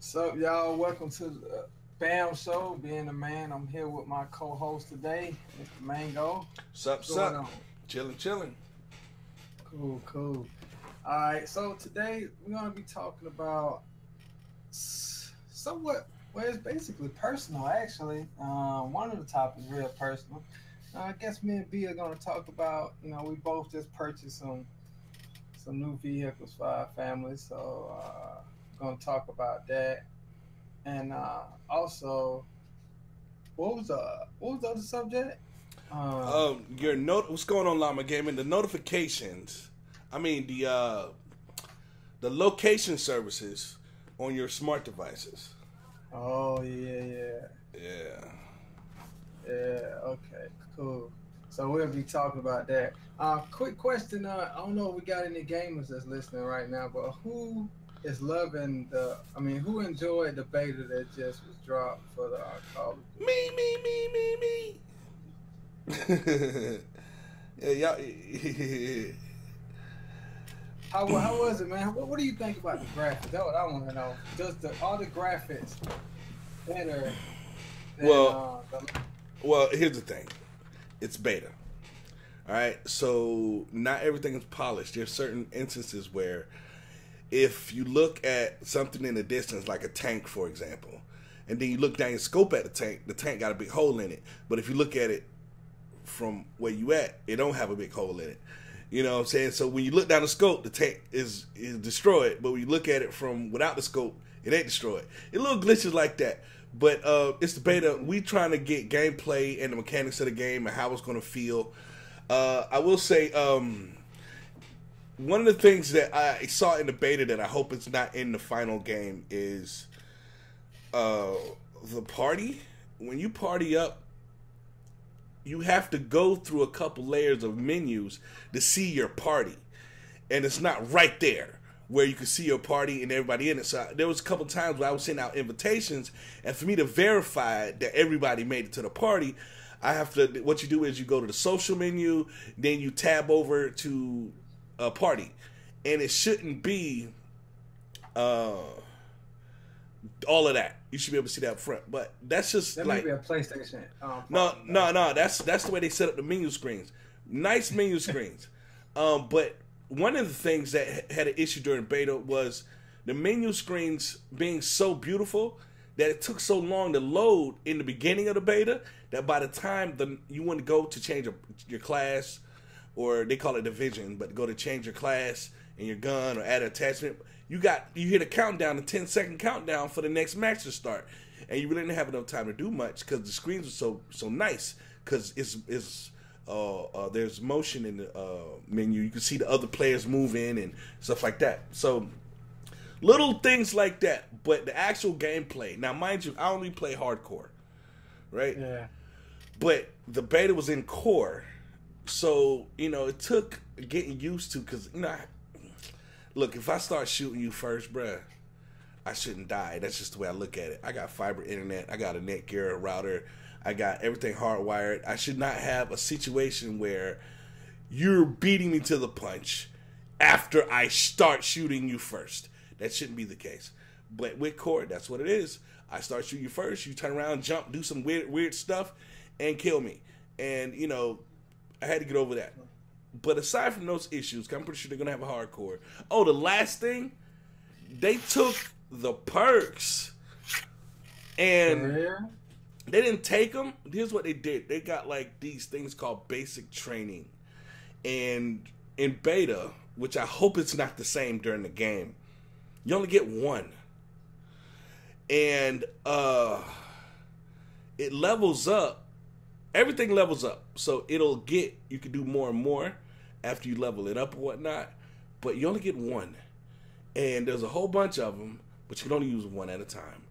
What's up, y'all? Welcome to the B.A.M show. Being a man, I'm here with my co-host today, Mr. Mango. Sup, What's going sup? on? Chilling, chilling. Cool, cool. All right, so today we're gonna be talking about somewhat. Well, it's basically personal, actually. One of the topics real personal. I guess me and B are gonna talk about. We both just purchased some new vehicles for our family, so we're gonna talk about that. And also, what was the other subject? Um, What's going on, Llama Gaming? The notifications. I mean the location services on your smart devices. oh yeah, yeah, Yeah. yeah. Okay, cool. So we'll be talking about that. Quick question. I don't know if we got any gamers that's listening right now, but who is loving the? I mean, who enjoyed the beta that just was dropped for the Call of Duty? Me, me, me, me, me. Yeah, y'all. How was it, man? What do you think about the graphics? That's what I want to know. Does all the graphics better than well, well, here's the thing. It's beta. All right, so not everything is polished. There's certain instances where if you look at something in the distance, like a tank, for example, and then you look down your scope at the tank got a big hole in it. But if you look at it from where you at, it don't have a big hole in it. You know what I'm saying? So when you look down the scope, the tank is destroyed. But when you look at it from without the scope, it ain't destroyed. It little glitches like that. But it's the beta. We trying to get gameplay and the mechanics of the game and how it's going to feel. I will say one of the things that I saw in the beta that I hope it's not in the final game is uh, the party. When you party up, you have to go through a couple layers of menus to see your party, and it's not right there where you can see your party and everybody in it. So there was a couple times where I was sending out invitations, and for me to verify that everybody made it to the party, I have to. What you do is you go to the social menu, then you tab over to a party, and it shouldn't be uh, all of that. You should be able to see that up front, but that's just that may like be a PlayStation. no, Problem, no, no. That's the way they set up the menu screens. Nice menu screens. But one of the things that had an issue during beta was the menu screens being so beautiful that it took so long to load in the beginning of the beta that by the time you want to go to change your class, or they call it division, but to go to change your class and your gun or add an attachment, you hit a countdown, a 10-second countdown for the next match to start, and you really didn't have enough time to do much because the screens were so nice because there's motion in the menu. You can see the other players move in and stuff like that. So little things like that, but the actual gameplay. Now, mind you, I only play hardcore, right? yeah. But the beta was in core, so it took getting used to because look, if I start shooting you first, bruh, I shouldn't die. That's just the way I look at it. I got fiber internet. I got a Netgear router. I got everything hardwired. I should not have a situation where you're beating me to the punch after I start shooting you first. That shouldn't be the case. But with core, that's what it is. I start shooting you first. You turn around, jump, do some weird stuff, and kill me. And, I had to get over that. But aside from those issues, 'cause I'm pretty sure they're going to have a hardcore. Oh, the last thing, they took the perks and Career? they didn't take them. Here's what they did. They got like these things called basic training. And in beta, which I hope it's not the same during the game, you only get one. And it levels up. Everything levels up. So you can do more and more after you level it up or whatnot. But you only get one. And there's a whole bunch of them, but you can only use one at a time.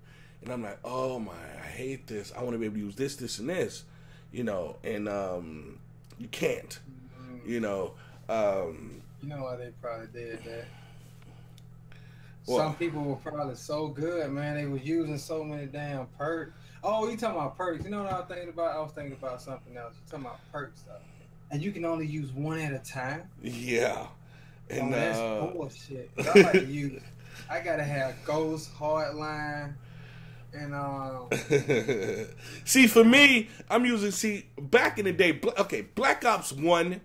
And I'm like, oh my, I hate this. I want to be able to use this, and this. And you can't. You know. You know why they probably did that? Well, Some people were probably so good, man. They was using so many damn perks. Oh, you talking about perks? You know what I was thinking about? I was thinking about something else. You talking about perks though, and you can only use one at a time. yeah. Oh, And that's bullshit. 'Cause I like to use I gotta have Ghost, Hardline, and See, for me, I'm using back in the day. Okay, Black Ops 1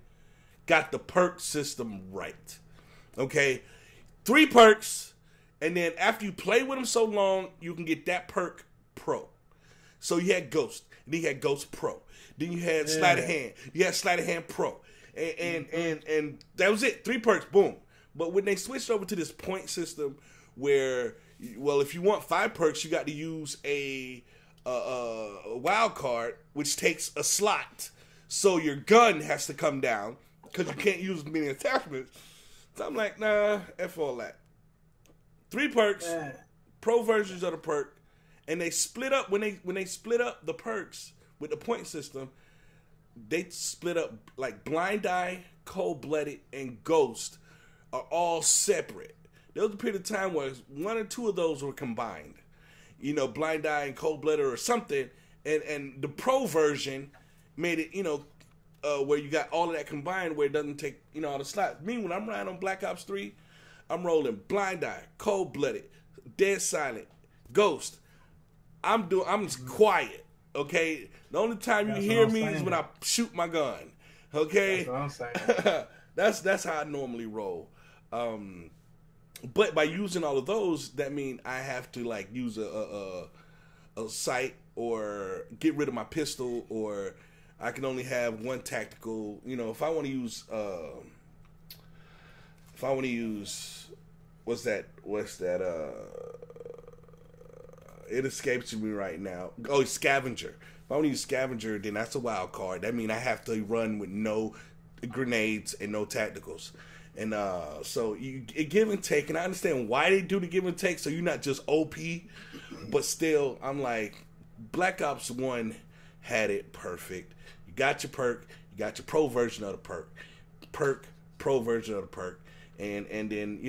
got the perk system right. Okay, 3 perks, and then after you play with them so long, you can get that perk pro. So you had Ghost, and then you had Ghost Pro. Then you had Sleight of Hand. You had Sleight of Hand Pro, and that was it. 3 perks, boom. But when they switched over to this point system, where, well, if you want 5 perks, you got to use a wild card, which takes a slot. So your gun has to come down because you can't use as many attachments. So I'm like, nah, F all that. 3 perks, pro versions of the perk, and they split up when they split up the perks with the point system. They split up like Blind Eye, Cold Blooded, and Ghost are all separate. There was a period of time where 1 or 2 of those were combined. You know, Blind Eye and Cold Blooded or something, and the pro version made it, where you got all of that combined, where it doesn't take, all the slots. Me, when I'm riding on Black Ops 3, I'm rolling Blind Eye, Cold Blooded, Dead Silent, Ghost. I'm quiet. Okay, the only time you hear me is when I shoot my gun. Okay, that's what I'm saying. that's how I normally roll. But by using all of those, that means I have to like use a sight or get rid of my pistol, or I can only have one tactical. If I want to use, what's that? It escapes me right now. Oh, Scavenger. If I want to use Scavenger, then that's a wild card. That means I have to run with no grenades and no tacticals. And so you give and take, and I understand why they do the give and take, so you're not just OP, but still, I'm like, Black Ops 1 had it perfect. You got your perk, you got your pro version of the perk, pro version of the perk, and then,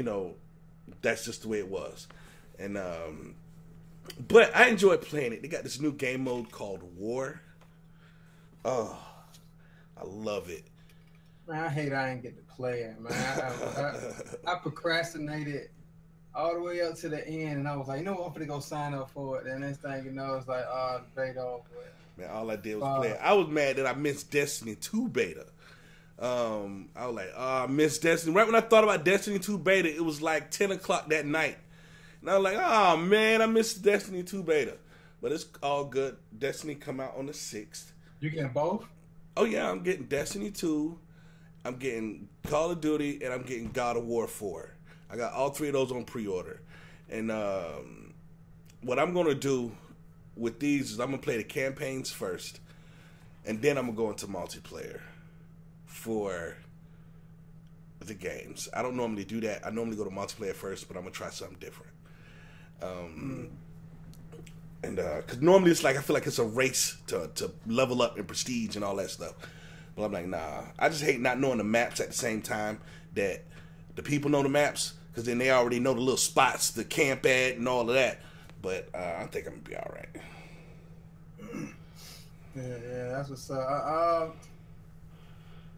that's just the way it was. And but I enjoy playing it. They got this new game mode called War. Oh, I love it. Man, I hate I didn't get to play it, man. I procrastinated all the way up to the end, and I was like, I'm going to go sign up for it. And next thing you know, it's like, the beta over with. Man, all I did was play it. I was mad that I missed Destiny 2 beta. I was like, I missed Destiny. Right when I thought about Destiny 2 beta, it was like 10 o'clock that night. And I was like, oh, man, I missed Destiny 2 beta. But it's all good. Destiny come out on the 6th. You getting both? Oh, yeah, I'm getting Destiny 2. I'm getting Call of Duty, and I'm getting God of War 4. I got all 3 of those on pre-order. And what I'm going to do with these is I'm going to play the campaigns first, and then I'm going to go into multiplayer for the games. I don't normally do that. I normally go to multiplayer first, but I'm going to try something different. And because normally it's like, I feel like it's a race to level up in prestige and all that stuff. But I'm like, nah. I just hate not knowing the maps at the same time that the people know the maps, because then they already know the little spots to camp at and all of that. But I think I'm going to be all right. Yeah, that's what's up.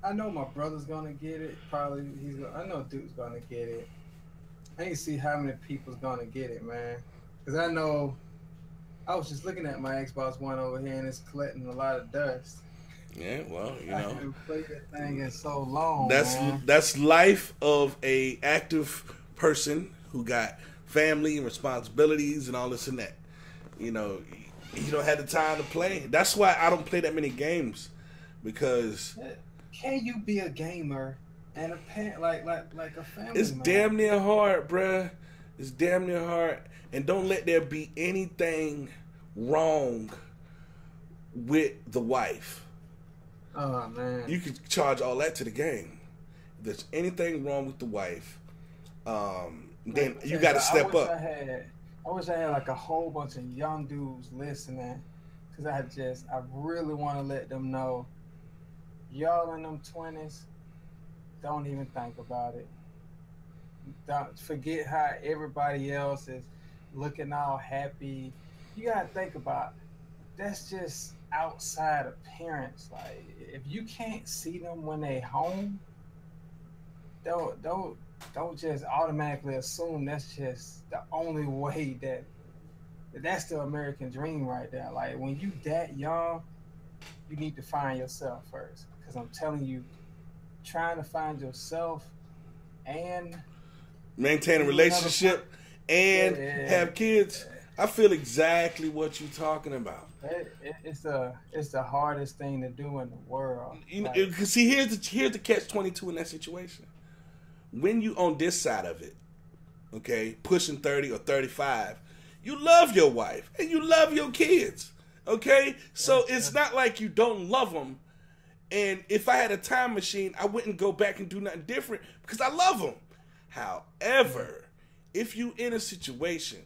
I know my brother's going to get it. Probably, I know Duke's going to get it. I need to see how many people's going to get it, man. Because I know, I was just looking at my Xbox One over here, and it's collecting a lot of dust. Yeah, well, I haven't played that thing in so long. That's life of a active person who got family and responsibilities and all this and that. You don't have the time to play. That's why I don't play that many games, because can you be a gamer and a parent like a family? It's damn near hard, bruh. It's damn near hard, and don't let there be anything wrong with the wife. Oh, man. You can charge all that to the game. If there's anything wrong with the wife, then you got to step up. I wish I had like a whole bunch of young dudes listening, because I really want to let them know, y'all in them 20s, don't even think about it. Don't forget how everybody else is looking all happy. You got to think about, that's just outside appearance. Like, if you can't see them when they home, don't don't just automatically assume that's just the only way that's the American dream right there. Like when you that young, you need to find yourself first. Because I'm telling you, trying to find yourself and Maintain a be with another relationship and yeah, have kids. I feel exactly what you're talking about. it's the hardest thing to do in the world. You know, Like, cause see, here's the catch-22 in that situation. When you on this side of it, okay, pushing 30 or 35, you love your wife and you love your kids, okay. So it's not like you don't love them. And if I had a time machine, I wouldn't go back and do nothing different because I love them. However, if you in a situation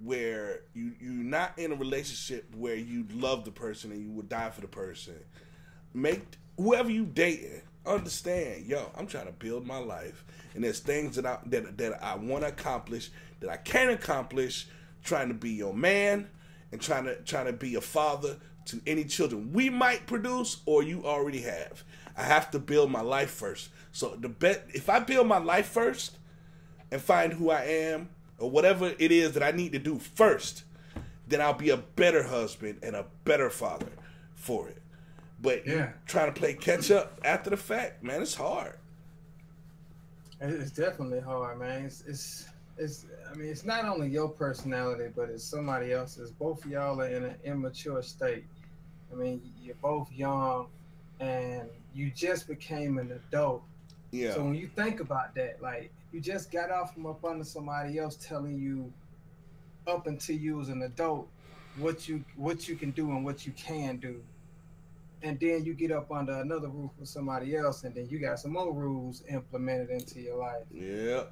where you're not in a relationship where you love the person and you would die for the person, make whoever you dating understand, yo, I'm trying to build my life, and there's things that I want to accomplish that I can accomplish, trying to be your man and trying to be a father to any children we might produce or you already have. I have to build my life first. So if I build my life first and find who I am or whatever it is that I need to do first, then I'll be a better husband and a better father for it. But you trying to play catch up after the fact, man, it's hard. it's definitely hard, man. It's. I mean, it's not only your personality, but it's somebody else's. Both of y'all are in an immature state. I mean, you're both young, and you just became an adult. Yeah. So when you think about that, like you just got off from up under somebody else telling you up until you was an adult what you can do and what you can do, and then you get up under another roof with somebody else, and then you got some more rules implemented into your life. Yeah.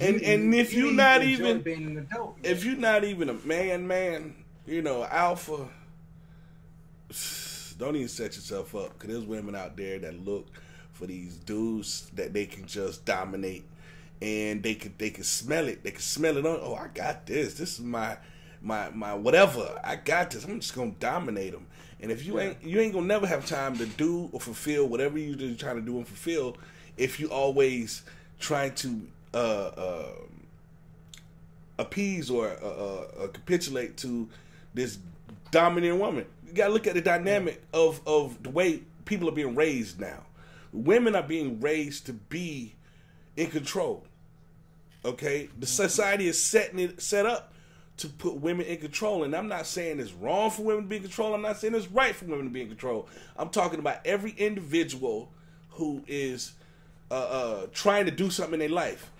And if You you're didn't not even enjoy even being an adult yet. if you're not even a man, you know, alpha, don't even set yourself up because there's women out there that look for these dudes that they can just dominate, and they can smell it. They can smell it on. Oh, I got this. This is my whatever. I got this. I'm just gonna dominate them. And if you ain't gonna never have time to do or fulfill whatever you're trying to do and fulfill, if you always trying to appease or capitulate to this dominant woman. You gotta look at the dynamic of the way people are being raised now. Women are being raised to be in control. Okay, the society is set up to put women in control, and I'm not saying it's wrong for women to be in control. I'm not saying it's right for women to be in control. I'm talking about every individual who is trying to do something in their life.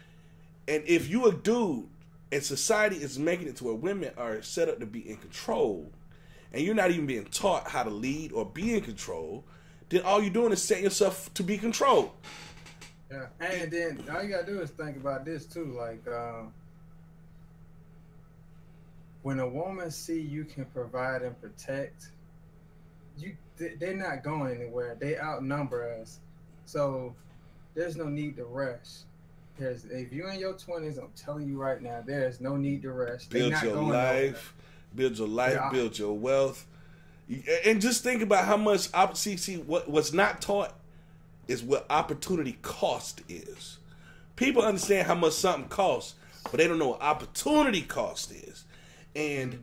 And if you a dude and society is making it to where women are set up to be in control, and you're not even being taught how to lead or be in control, then all you're doing is setting yourself to be controlled. Yeah, and then all you gotta do is think about this too. Like when a woman see you can provide and protect, they're not going anywhere. They outnumber us, so there's no need to rush. If you're in your 20s, I'm telling you right now, there is no need to rush. Build your life, build your wealth, and just think about how much what's not taught is what opportunity cost is. People understand how much something costs, but they don't know what opportunity cost is. And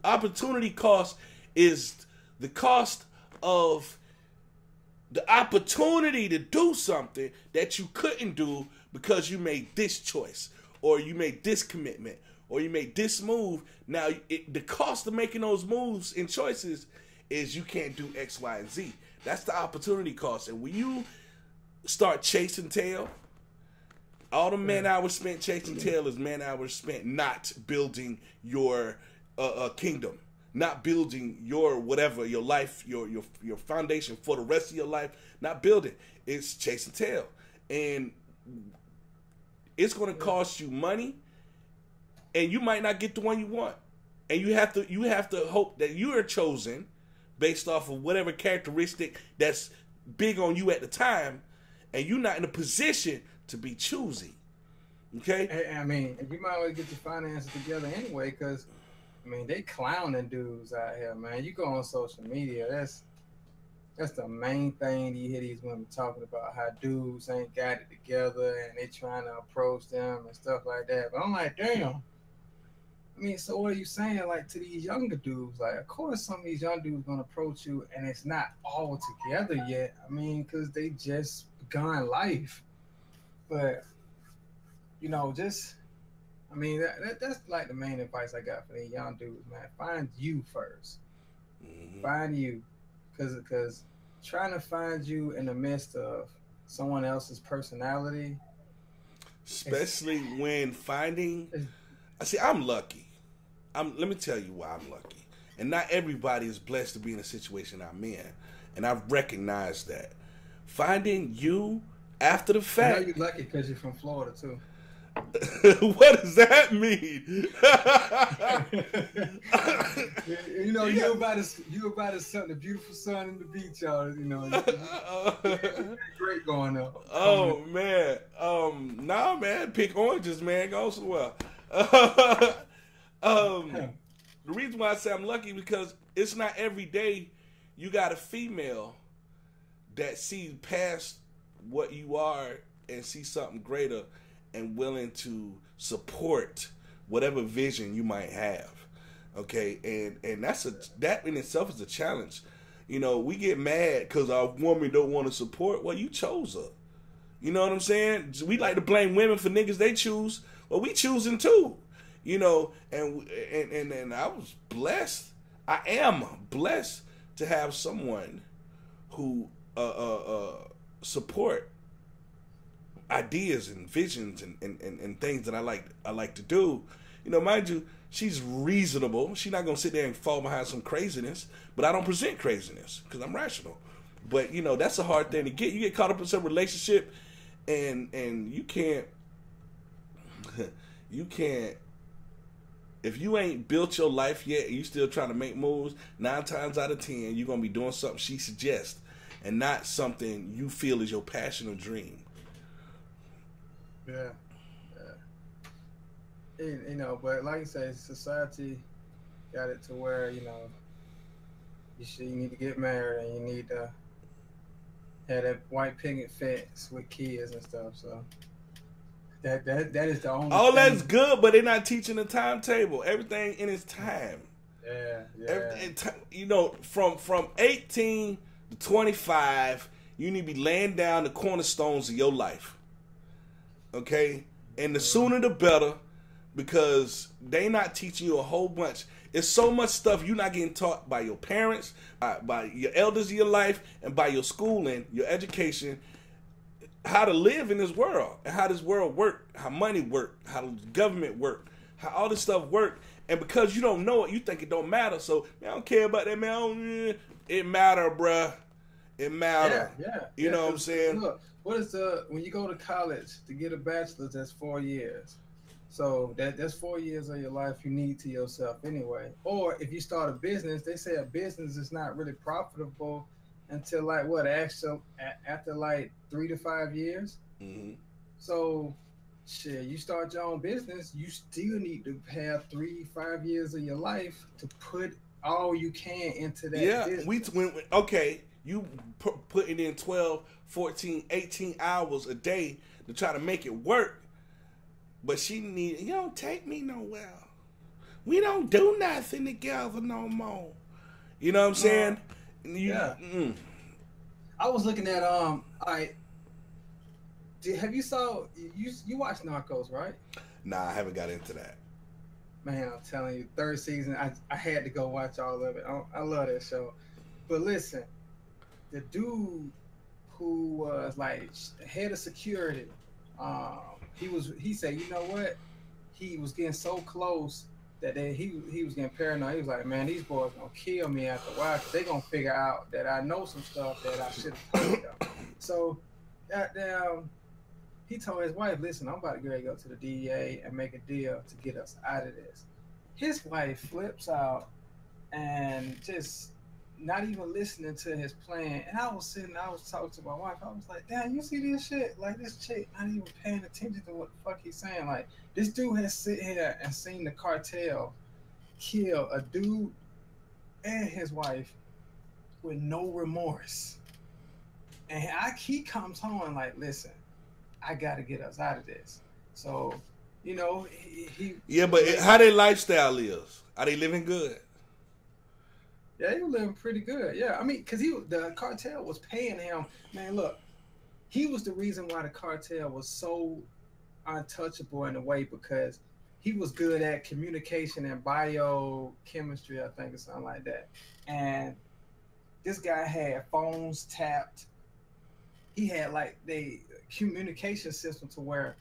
opportunity cost is the cost of the opportunity to do something that you couldn't do because you made this choice or you made this commitment or you made this move. Now, the cost of making those moves and choices is you can't do X, Y, and Z. That's the opportunity cost. And when you start chasing tail, all the man hours spent chasing tail is man hours spent not building your kingdom, not building your whatever, your life, your foundation for the rest of your life, not building. It's chasing tail. And it's going to cost you money, and you might not get the one you want. And you have to hope that you are chosen based off of whatever characteristic that's big on you at the time, and you're not in a position to be choosy. Okay? I mean, you might want to get your finances together anyway, because I mean, they clowning dudes out here, man. You go on social media, That's the main thing you hear these women talking about, how dudes ain't got it together and they trying to approach them and stuff like that. But I'm like, damn. I mean, so what are you saying, like, to these younger dudes? Like, of course, some of these young dudes gonna approach you, and it's not all together yet. I mean, because they just begun life. But just I mean, that's like the main advice I got for these young dudes, man. Find you first. Hmm. Find you, because trying to find you in the midst of someone else's personality is, Especially when finding, is I see, I'm lucky. Let me tell you why I'm lucky. And not everybody is blessed to be in a situation I'm in. And I've recognized that. Finding you after the fact. you're lucky because you're from Florida too. What does that mean? You about to sun the beautiful sun in the beach, y'all. Great going up. Oh man, nah, man, pick oranges, man, goes well. The reason why I say I'm lucky because it's not every day you got a female that sees past what you are and see something greater and willing to support whatever vision you might have. Okay, and that in itself is a challenge. We get mad because our woman don't want to support. Well, you chose her. You know what I'm saying? We like to blame women for niggas they choose. Well, we choosing too. And I was blessed. I am blessed to have someone who support ideas and visions and things that I like to do. Mind you, she's reasonable. She's not gonna sit there and fall behind some craziness. But I don't present craziness because I'm rational. But that's a hard thing to get. You get caught up in some relationship, and you can't you can't if you ain't built your life yet and you still trying to make moves. 9 times out of 10, you're gonna be doing something she suggests, and not something you feel is your passion or dream. Yeah, but like you say, society got it to where you need to get married and you need to have that white picket fence with kids and stuff. So that is the only. All thing. that's good, but they're not teaching the timetable. Everything in its time. Yeah. From 18 to 25, you need to be laying down the cornerstones of your life. Okay? And the sooner the better, because they not teaching you a whole bunch. It's so much stuff you're not getting taught by your parents, by your elders of your life, and by your schooling, your education, how to live in this world, and how this world work, how money work, how the government work, how all this stuff work. And because you don't know it, you think it don't matter. So, man, I don't care about that, man. It matter, bruh. It matter. Yeah. You know what I'm saying? Look, when you go to college to get a bachelor's, that's 4 years. So that's 4 years of your life you need to yourself anyway. Or if you start a business, they say a business is not really profitable until after like 3 to 5 years. Mm-hmm. So shit, you start your own business, you still need to have 3 5 years of your life to put all you can into that business. Okay, you putting in 12, 14, 18 hours a day to try to make it work. But you don't take me nowhere. We don't do nothing together no more. You know what I'm saying? I was looking at have you watched Narcos, right? Nah, I haven't got into that. Man, I'm telling you, 3rd season, I had to go watch all of it. I love that show. But listen, the dude who was like head of security, he said, you know what? He was getting so close that he was getting paranoid. He was like, man, these boys gonna kill me after a while because they gonna figure out that I know some stuff that I should have told them. So, goddamn, he told his wife, listen, I'm about to go to the DEA and make a deal to get us out of this. His wife flips out and just not even listening to his plan. And I was talking to my wife. I was like, damn, you see this shit? Like, this chick not even paying attention to what the fuck he's saying. Like, this dude has sit here and seen the cartel kill a dude and his wife with no remorse. And he comes home and like, listen, I got to get us out of this. So, he Yeah, but how their lifestyle is? Are they living good? Yeah, he was living pretty good. Yeah, I mean, because the cartel was paying him. Man, look, he was the reason why the cartel was so untouchable in a way because he was good at communication and biochemistry, I think, or something like that. And this guy had phones tapped. He had like the communication system to where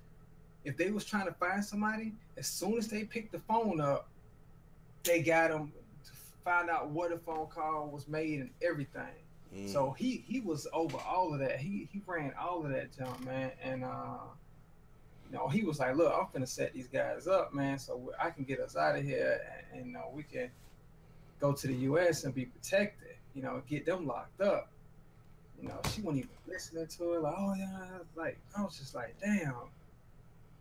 if they was trying to find somebody, as soon as they picked the phone up, they got him to find out what the phone call was made and everything. So he was over all of that. He ran all of that jump, man. And he was like, look, I'm finna set these guys up, man, so I can get us out of here, and we can go to the U.S. and be protected. Get them locked up. She wasn't even listening to it. Like, oh yeah, I was just like, damn.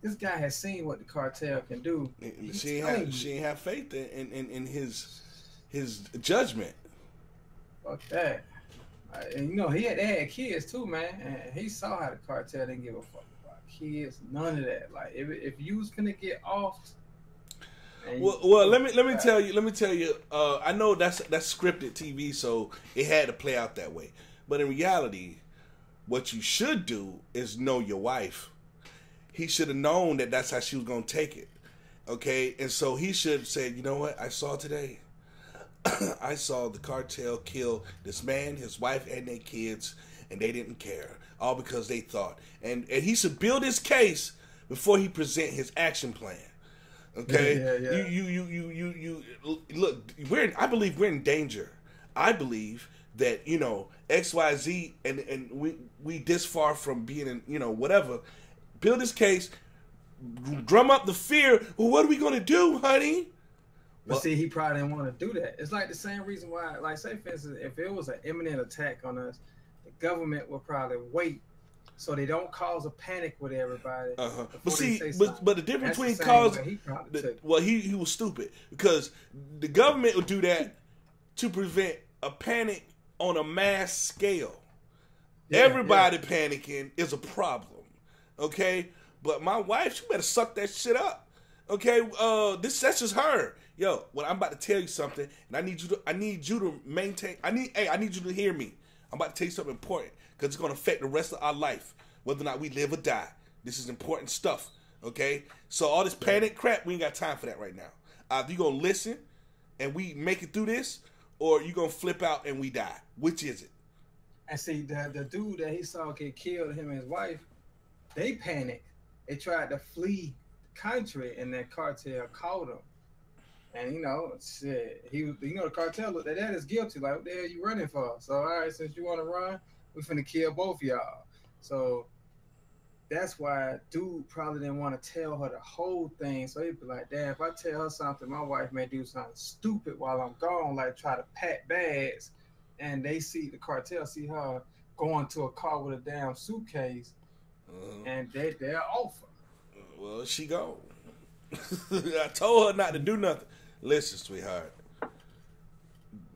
This guy has seen what the cartel can do. She ain't have faith in his judgment. Fuck that. And they had kids too, man. And he saw how the cartel didn't give a fuck about kids. None of that. Like if you was gonna get off. Well, let me tell you. I know that's scripted TV, so it had to play out that way. But in reality, what you should do is know your wife. He should have known that that's how she was gonna take it. Okay, and so he should have said, you know what, I saw today. I saw the cartel kill this man, his wife, and their kids, and they didn't care, all because they thought. And he should build his case before he present his action plan. Okay, yeah. You look. I believe we're in danger. I believe that XYZ and we this far from being in whatever. Build his case, drum up the fear. Well, what are we gonna do, honey? But see, he probably didn't want to do that. It's like the same reason why, like, say for instance, if it was an imminent attack on us, the government would probably wait so they don't cause a panic with everybody. But see, but the difference between he was stupid because the government would do that to prevent a panic on a mass scale. Everybody panicking is a problem. Okay, but my wife, she better suck that shit up. Okay, that's just her. Yo, well, I'm about to tell you something, and I need you to maintain. I need you to hear me. I'm about to tell you something important because it's going to affect the rest of our life, whether or not we live or die. This is important stuff. Okay, so all this panic crap, we ain't got time for that right now. Either you gonna listen and we make it through this, or you gonna flip out and we die. Which is it? And see, the dude that he saw get killed, him and his wife, they panicked. They tried to flee the country, and that cartel caught them. And shit, the cartel looked at that as guilty. Like, what the hell you running for? So, all right, since you want to run, we finna kill both of y'all. So that's why dude probably didn't want to tell her the whole thing. So he'd be like, damn, if I tell her something, my wife may do something stupid while I'm gone, like try to pack bags, and the cartel see her going to a car with a damn suitcase. And they're off her. Well, she gone. I told her not to do nothing. Listen, sweetheart.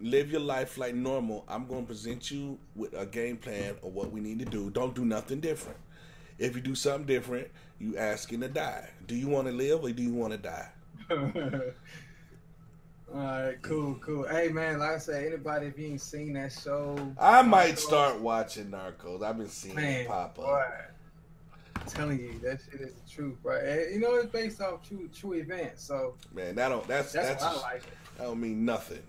Live your life like normal. I'm going to present you with a game plan of what we need to do. Don't do nothing different. If you do something different, you asking to die. Do you want to live or do you want to die? All right, cool. Hey, man, like I said, anybody, if you ain't seen that show... I might start watching Narcos. I've been seeing it pop up. Boy. I'm telling you, that shit is the truth, bro. And, it's based off true events. So man, that's why I like it. That don't mean nothing.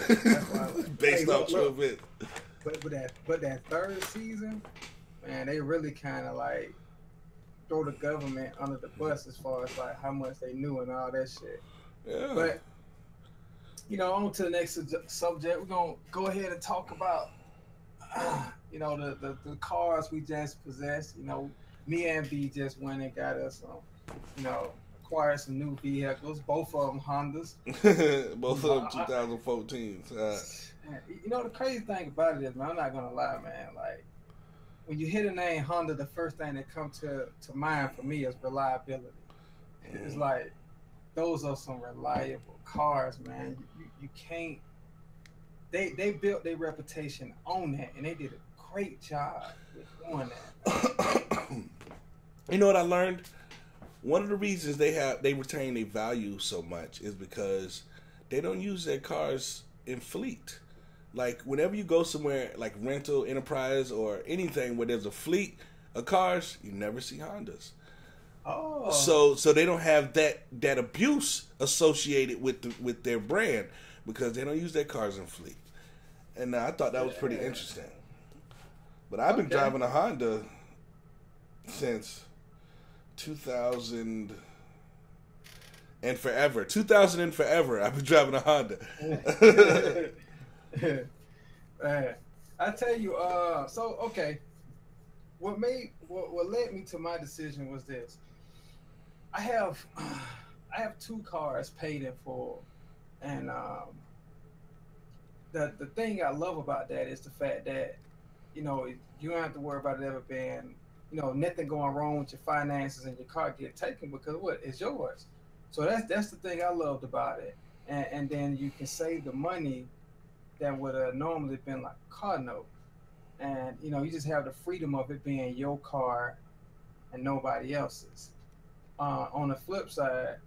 That's why I like it. Based off true events. But that third season, man, they really kind of like throw the government under the bus as far as like how much they knew and all that shit. Yeah. But on to the next subject. We're gonna go ahead and talk about the cars we just possessed. Me and B just went and got us acquired some new vehicles. Both of them Hondas. Both of them 2014s. The crazy thing about it is, man, I'm not gonna lie, man. Like when you hear the name Honda, the first thing that comes to mind for me is reliability. It's like those are some reliable cars, man. You can't they built their reputation on that, and they did a great job with doing that, man. You know what I learned? One of the reasons they retain their value so much is because they don't use their cars in fleet. Like whenever you go somewhere like rental, enterprise, or anything where there's a fleet of cars, you never see Hondas. Oh, So they don't have that abuse associated with their brand because they don't use their cars in fleet. And I thought that was pretty yeah. interesting. But I've been Okay. driving a Honda since 2000 and forever. 2000 and forever. I've been driving a Honda. Man, I tell you, so okay, what led me to my decision was this. I have I have two cars paid in full, and the thing I love about that is the fact that you don't have to worry about it ever being nothing going wrong with your finances and your car get taken because what it's yours. So that's the thing I loved about it, and then you can save the money that would have normally been like a car note, and you just have the freedom of it being your car and nobody else's. On the flip side,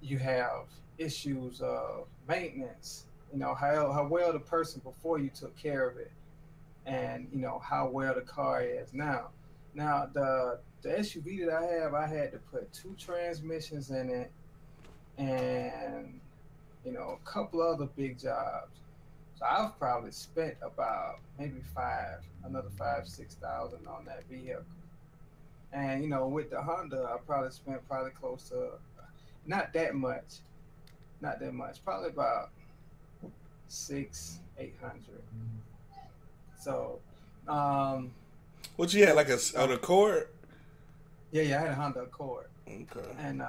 you have issues of maintenance. How well the person before you took care of it, and how well the car is now. Now the SUV that I have, I had to put two transmissions in it, and a couple other big jobs. So I've probably spent about maybe another 5, 6 thousand on that vehicle. And with the Honda, I probably spent probably close to not that much, not that much, probably about 6, 800. So, um, What you had like an uh, Accord? yeah, yeah, I had a Honda Accord, Okay. and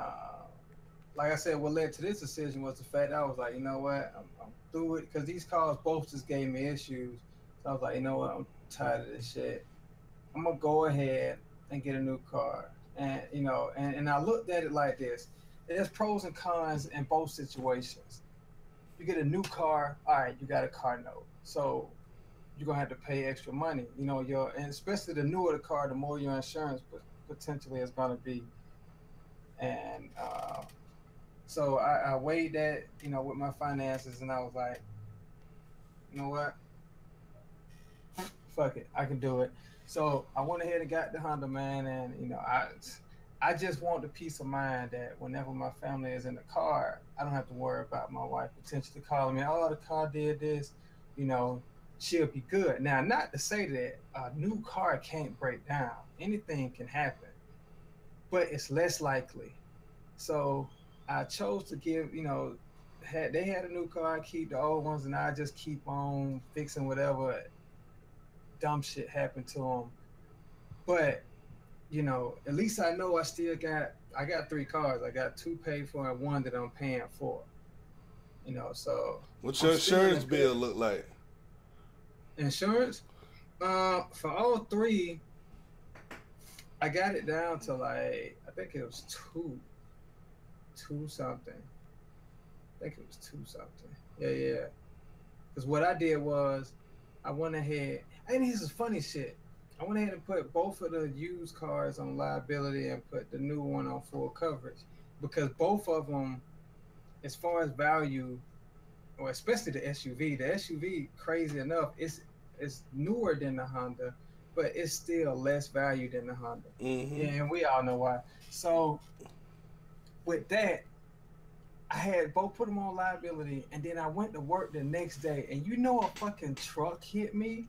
like I said, what led to this decision was the fact that I was like, you know what, I'm through it because these cars both just gave me issues. So I was like, you know what, I'm tired of this shit. I'm gonna go ahead and get a new car. And and I looked at it like this. There's pros and cons in both situations. You get a new car, all right, you got a car note. So you're gonna have to pay extra money. Your and especially the newer the car, the more your insurance potentially is gonna be. And so I weighed that, with my finances, and I was like, you know what, fuck it, I can do it. So I went ahead and got the Honda, man, and I just want the peace of mind that whenever my family is in the car, I don't have to worry about my wife potentially calling me. Oh, the car did this, you know, she'll be good. Now, not to say that a new car can't break down. Anything can happen, but it's less likely. So I chose to give, had they had a new car, I keep the old ones, and I just keep on fixing whatever dumb shit happened to them. But at least I know I got three cars. I got two paid for and one that I'm paying for. So What's I'm your still in a insurance good bill look like? insurance. For all three, I got it down to like I think it was two something. I think it was two something. Yeah, yeah. Because what I did was I went ahead, and this is funny shit. I went ahead and put both of the used cars on liability and put the new one on full coverage because both of them, as far as value, or especially the SUV, crazy enough, it's newer than the Honda, but it's still less value than the Honda. Mm-hmm. Yeah, and we all know why. So with that, I had both put them on liability, and then I went to work the next day, and a fucking truck hit me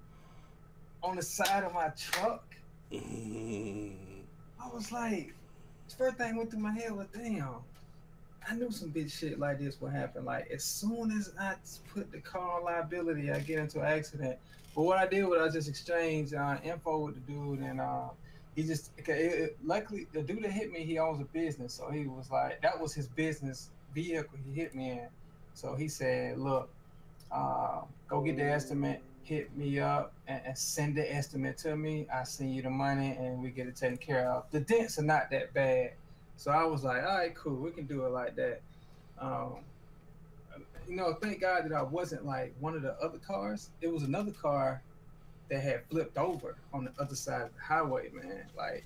on the side of my truck. Mm-hmm. I was like, the first thing went through my head was, damn, I knew some bitch shit like this would happen. Like as soon as I put the car on liability, I get into an accident. But what I did was I just exchanged info with the dude, and he just luckily the dude that hit me, he owns a business, so he was like that was his business vehicle he hit me in. So he said, look, go get the estimate, hit me up, and send the estimate to me. I send you the money, and we get it taken care of. The dents are not that bad, so I was like, all right, cool, we can do it like that. Um, thank God that I wasn't like one of the other cars. It was another car that had flipped over on the other side of the highway, man. Like,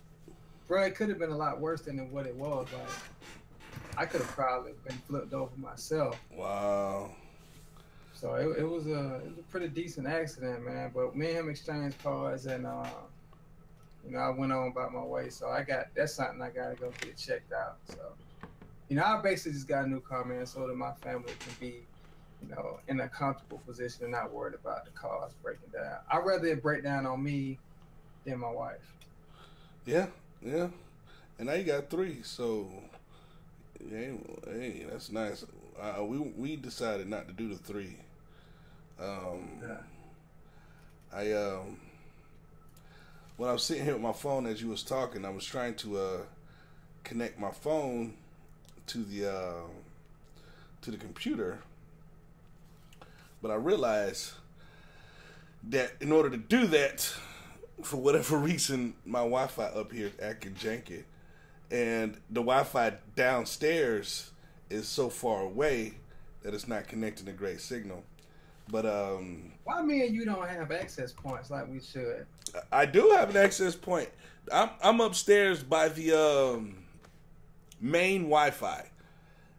bro, it could have been a lot worse than what it was. Like, I could have probably been flipped over myself. Wow. So it was a pretty decent accident, man. But me and him exchanged cars, and I went on about my way. So that's something I gotta go get checked out. So I basically just got a new car, man, so that my family can be, in a comfortable position and not worried about the cars breaking down. I'd rather it break down on me than my wife. Yeah, yeah. And now you got three, so hey, that's nice. We decided not to do the three. Yeah. I When I was sitting here with my phone as you was talking, I was trying to connect my phone to the computer, but I realized that in order to do that, for whatever reason, my Wi-Fi up here is acting janky, and the Wi-Fi downstairs is so far away that it's not connecting a great signal. But Why me and you don't have access points like we should? I do have an access point. I'm upstairs by the main Wi-Fi.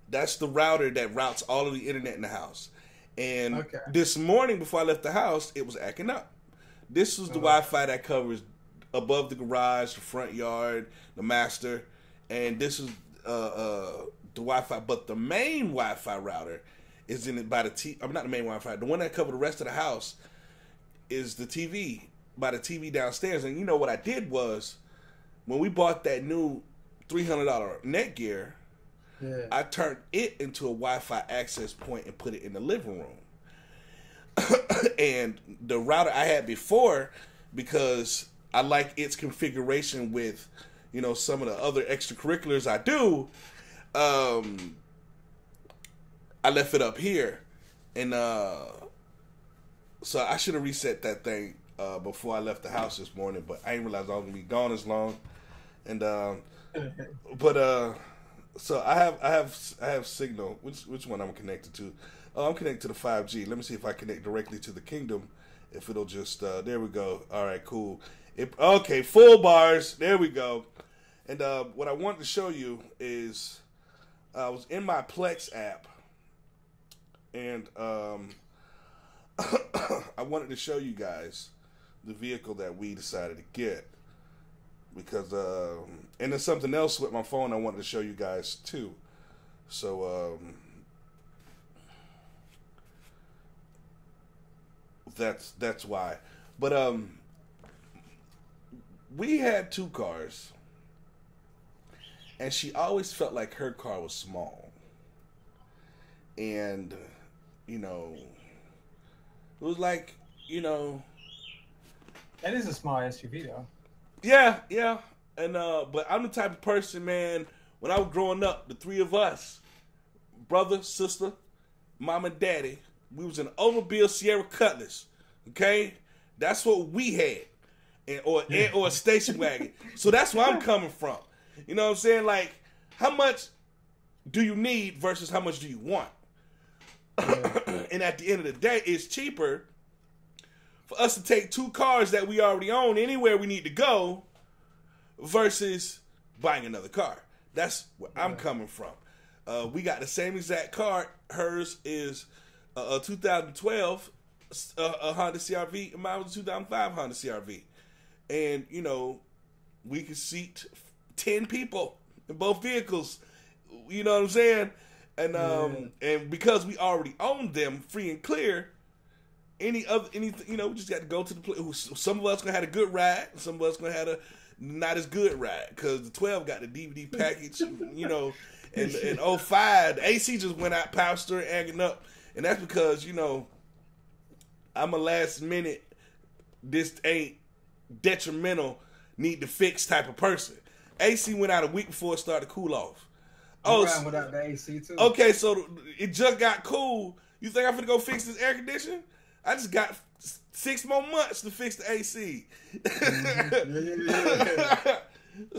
That's the router that routes all of the internet in the house. And This morning before I left the house, it was acting up. This was the Wi-Fi that covers above the garage, the front yard, the master, and this is the Wi-Fi. But the main Wi-Fi router is in it by the I'm not the main Wi-Fi. The one that covers the rest of the house is the TV by the TV downstairs. And you know what I did was when we bought that new $300 Netgear, I turned it into a Wi-Fi access point and put it in the living room. And the router I had before, because I like its configuration with, some of the other extracurriculars I do, I left it up here. And so I should have reset that thing before I left the house this morning, but I didn't realize I was going to be gone as long. And so I have signal. Which one I'm connected to? Oh, I'm connected to the 5G. Let me see if I connect directly to the Kingdom. If it'll just there we go. All right, cool. Okay, full bars. There we go. And what I wanted to show you is I was in my Plex app, and I wanted to show you guys the vehicle that we decided to get. Because and there's something else with my phone I wanted to show you guys too. So that's why. But we had two cars, and she always felt like her car was small. And it was like, That is a small SUV though. Yeah. And but I'm the type of person, man, when I was growing up, the three of us, brother, sister, mom and daddy, we was in an Oldsmobile Sierra Cutlass. Okay? That's what we had. Or a station wagon. So that's where I'm coming from. You know what I'm saying? Like, how much do you need versus how much do you want? And at the end of the day, it's cheaper for us to take two cars that we already own anywhere we need to go versus buying another car. That's where I'm coming from. We got the same exact car. Hers is a 2012 a Honda CR-V, and mine was a 2005 Honda CR-V. And, we could seat 10 people in both vehicles. You know what I'm saying? And and because we already owned them free and clear, anything, we just got to go to the place. Some of us gonna have a good ride, some of us gonna have a not as good ride, because the 12 got the DVD package, and 05, the AC just went out, power steering acting up, and that's because, I'm a last minute, this ain't detrimental, need to fix type of person. AC went out a week before it started to cool off. Without the AC too. Okay, so it just got cool. You think I'm gonna go fix this air conditioner? I just got 6 more months to fix the AC.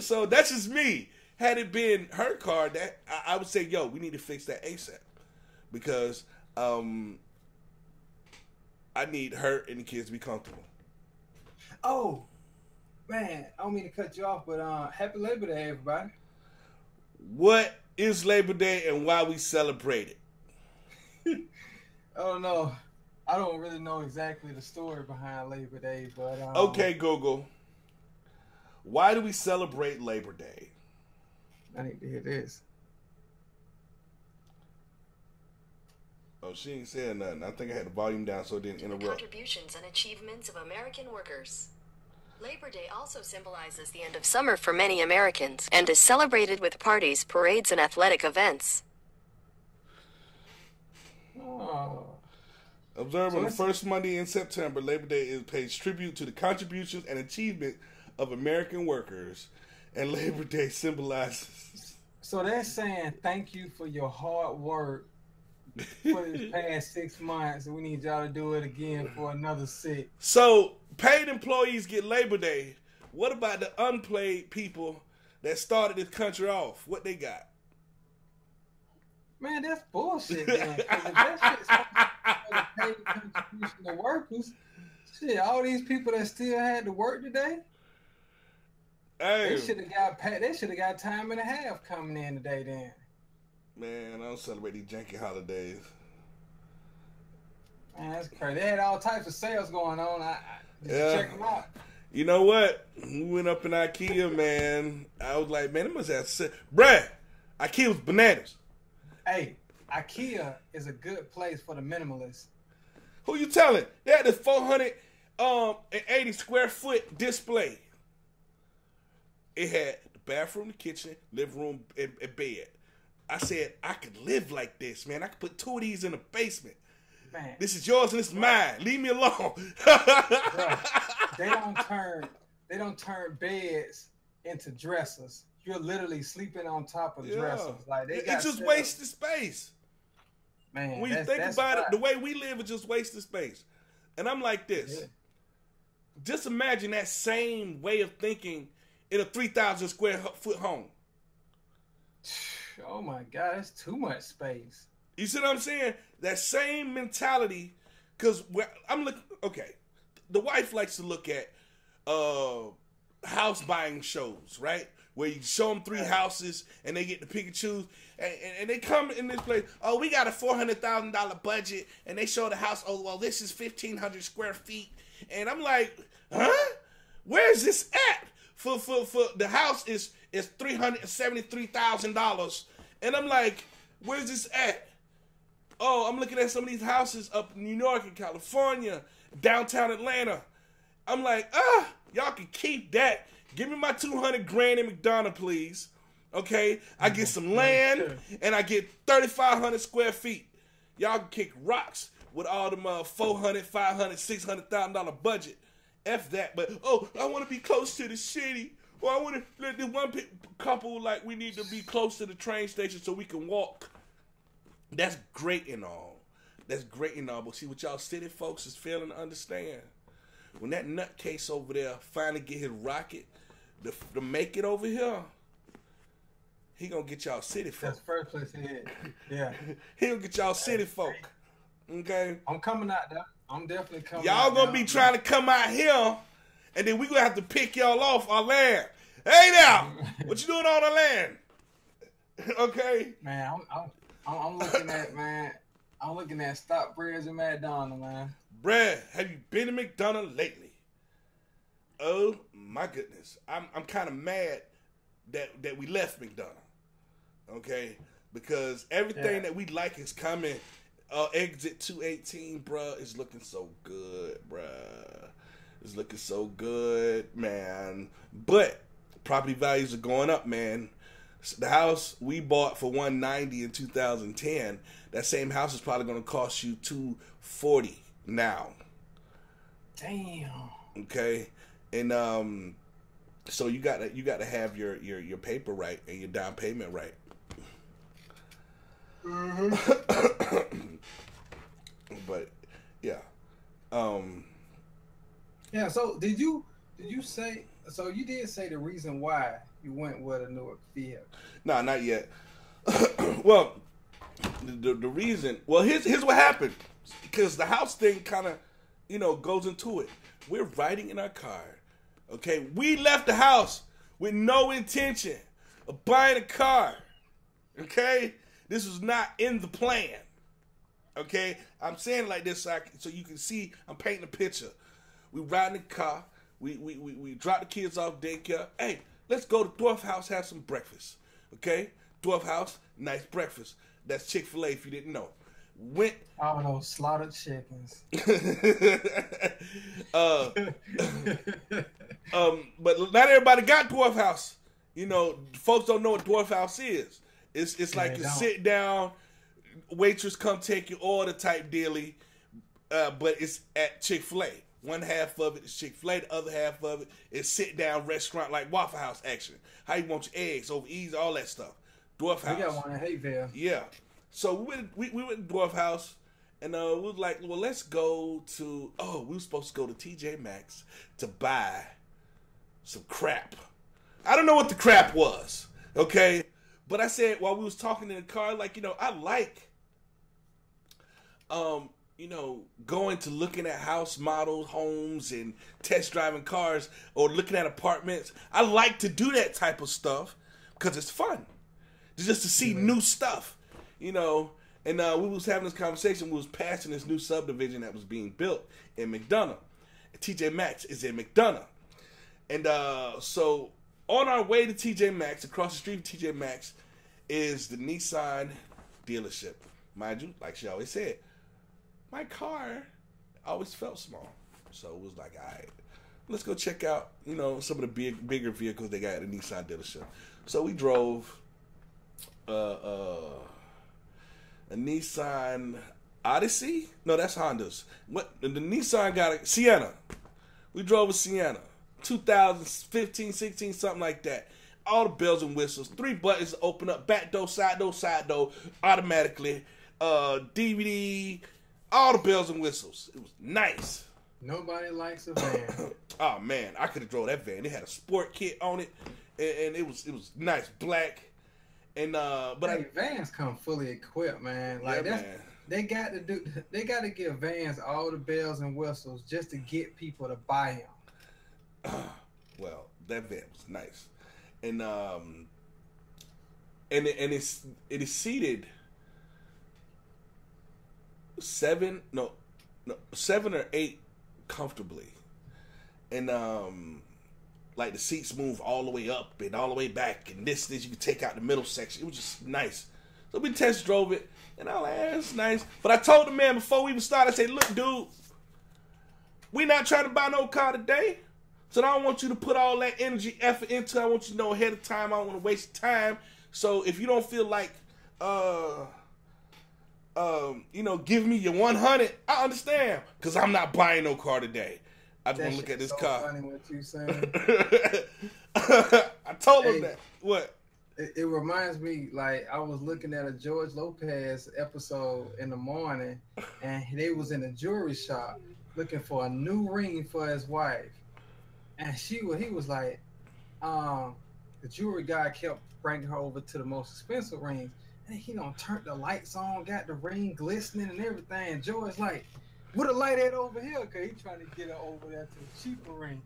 So that's just me. Had it been her car, that I would say, yo, we need to fix that ASAP. Because Um, I need her and the kids to be comfortable. Oh man, I don't mean to cut you off, but happy Labor Day, everybody. What is Labor Day and why we celebrate it? I don't know. I don't really know exactly the story behind Labor Day, but okay, Google. Why do we celebrate Labor Day? I need to hear this. Oh, she ain't saying nothing. I think I had the volume down so it didn't interrupt. Contributions and achievements of American workers. Labor Day also symbolizes the end of summer for many Americans and is celebrated with parties, parades, and athletic events. Oh. Observed on the first Monday in September, Labor Day pays tribute to the contributions and achievement of American workers, and Labor Day symbolizes. So they're saying thank you for your hard work for the past 6 months, and we need y'all to do it again for another 6. So paid employees get Labor Day. What about the unpaid people that started this country off? What they got? Man, that's bullshit, man. If that shit's for the paid contribution to workers, shit, all these people that still had to work today, hey, they should have got paid. They should have got time and a half coming in today. Then, man, I don't celebrate these janky holidays. Man, that's crazy. They had all types of sales going on. Did you check them out? You know what? We went up in IKEA, man. I was like, man, it must have Bruh, IKEA was bananas. Hey, IKEA is a good place for the minimalists. Who you telling? They had this 480 square foot display. It had the bathroom, the kitchen, living room, and bed. I said, I could live like this, man. I could put 2 of these in the basement. Man, this is yours and this is mine. Leave me alone. Bro, they don't turn beds into dressers. You're literally sleeping on top of dressers. Like they got it just wasted space. Man, when you think about it, the way we live is just wasted space. And I'm like this. Yeah. Just imagine that same way of thinking in a 3,000 square foot home. Oh my God, that's too much space. You see what I'm saying? That same mentality, because I'm looking. Okay, the wife likes to look at house buying shows, right? Where you show them 3 houses and they get to pick and choose, and they come in this place. Oh, we got a $400,000 budget, and they show the house. Oh, well, this is 1,500 square feet, and I'm like, huh? Where is this at? For the house is $373,000, and I'm like, where's this at? Oh, I'm looking at some of these houses up in New York and California, downtown Atlanta. I'm like, y'all can keep that. Give me my $200,000 in McDonough, please. Okay, I get some land and I get 3,500 square feet. Y'all can kick rocks with all them $400,000, $500,000, $600,000 budget. F that. But I want to be close to the city. Or I want to let the one couple like we need to be close to the train station so we can walk. That's great and all. That's great and all. But see what y'all city folks is failing to understand. When that nutcase over there finally get his rocket to make it over here, he gonna get y'all city folk. That's the first place he hit. Yeah. He gonna get y'all city folk. Okay? I'm coming out there. I'm definitely coming y'all out gonna be trying to come out here, and then we gonna have to pick y'all off our land. Hey now! What you doing on the land? Okay? Man, I'm looking at, man. I'm looking at Stockbridge and McDonald, man. Brad, have you been to McDonald's lately? Oh my goodness. I'm kind of mad that we left McDonald's. Okay? Because everything that we like is coming. Exit 218, bruh, is looking so good, bruh. It's looking so good, man. But property values are going up, man. The house we bought for $190 in 2010, that same house is probably going to cost you $240 now. Damn. Okay, and so you got to have your paper right and your down payment right. Mm-hmm. But yeah, yeah. So did you say? So you did say the reason why you went with a newer vehicle? No, not yet. Well, the reason. Well, here's what happened, because the house thing kind of, goes into it. We're riding in our car. Okay, we left the house with no intention of buying a car. Okay, this was not in the plan. Okay, I'm saying it like this so you can see I'm painting a picture. We ride in the car. We drop the kids off daycare. Hey, let's go to Dwarf House, have some breakfast. Okay, Dwarf House, nice breakfast. That's Chick-fil-A if you didn't know. Went. All those slaughtered chickens. But not everybody got Dwarf House. Folks don't know what Dwarf House is. It's like a sit down, waitress come take your order type dealy, but it's at Chick-fil-A. One half of it is Chick-fil-A, the other half of it is sit down restaurant like Waffle House action. How you want your eggs over easy, all that stuff. Dwarf House. We got one in Hayville. Yeah. So we went to Dwarf House, and we was like, well, let's go to. Oh, we were supposed to go to TJ Maxx to buy some crap. I don't know what the crap was, okay? But I said while we was talking in the car, like, I like, going to looking at house models, homes, and test driving cars, or looking at apartments. I like to do that type of stuff because it's fun, just to see new stuff, And we was having this conversation. We was passing this new subdivision that was being built in McDonough. TJ Maxx is in McDonough. And so on our way to TJ Maxx, across the street from TJ Maxx, is the Nissan dealership. Mind you, like she always said, my car always felt small. So it was like, all right, let's go check out, some of the bigger vehicles they got at the Nissan dealership. So we drove a Nissan Odyssey? No, that's Honda's. The Nissan got a Sienna. We drove a Sienna. 2015, 16, something like that. All the bells and whistles. 3 buttons to open up. Back door, side door, automatically. DVD. All the bells and whistles. It was nice. Nobody likes a van. Oh, man. I could have drove that van. It had a sport kit on it. And it was nice. Black. And but vans come fully equipped, man. Like yeah, that's man. They got to give vans all the bells and whistles just to get people to buy them. Well, that van was nice, and it is seated 7 or 8 comfortably, and like the seats move all the way up and all the way back, and this you can take out the middle section. It was just nice. So we test drove it, and I was like, it's nice. But I told the man before we even started, I said, look, dude, we not trying to buy no car today. So I don't want you to put all that energy, effort into it. I want you to know ahead of time. I don't want to waste time. So if you don't feel like, give me your 100, I understand. Because I'm not buying no car today. I just want to look at this car. Funny what you saying. I told him that. What? It reminds me, like, I was looking at a George Lopez episode in the morning, and they was in a jewelry shop looking for a new ring for his wife. And he was like, the jewelry guy kept bringing her over to the most expensive rings. And he turned the lights on, got the ring glistening and everything. And George like, what a light at over here? Because he trying to get her over there to the cheaper rings.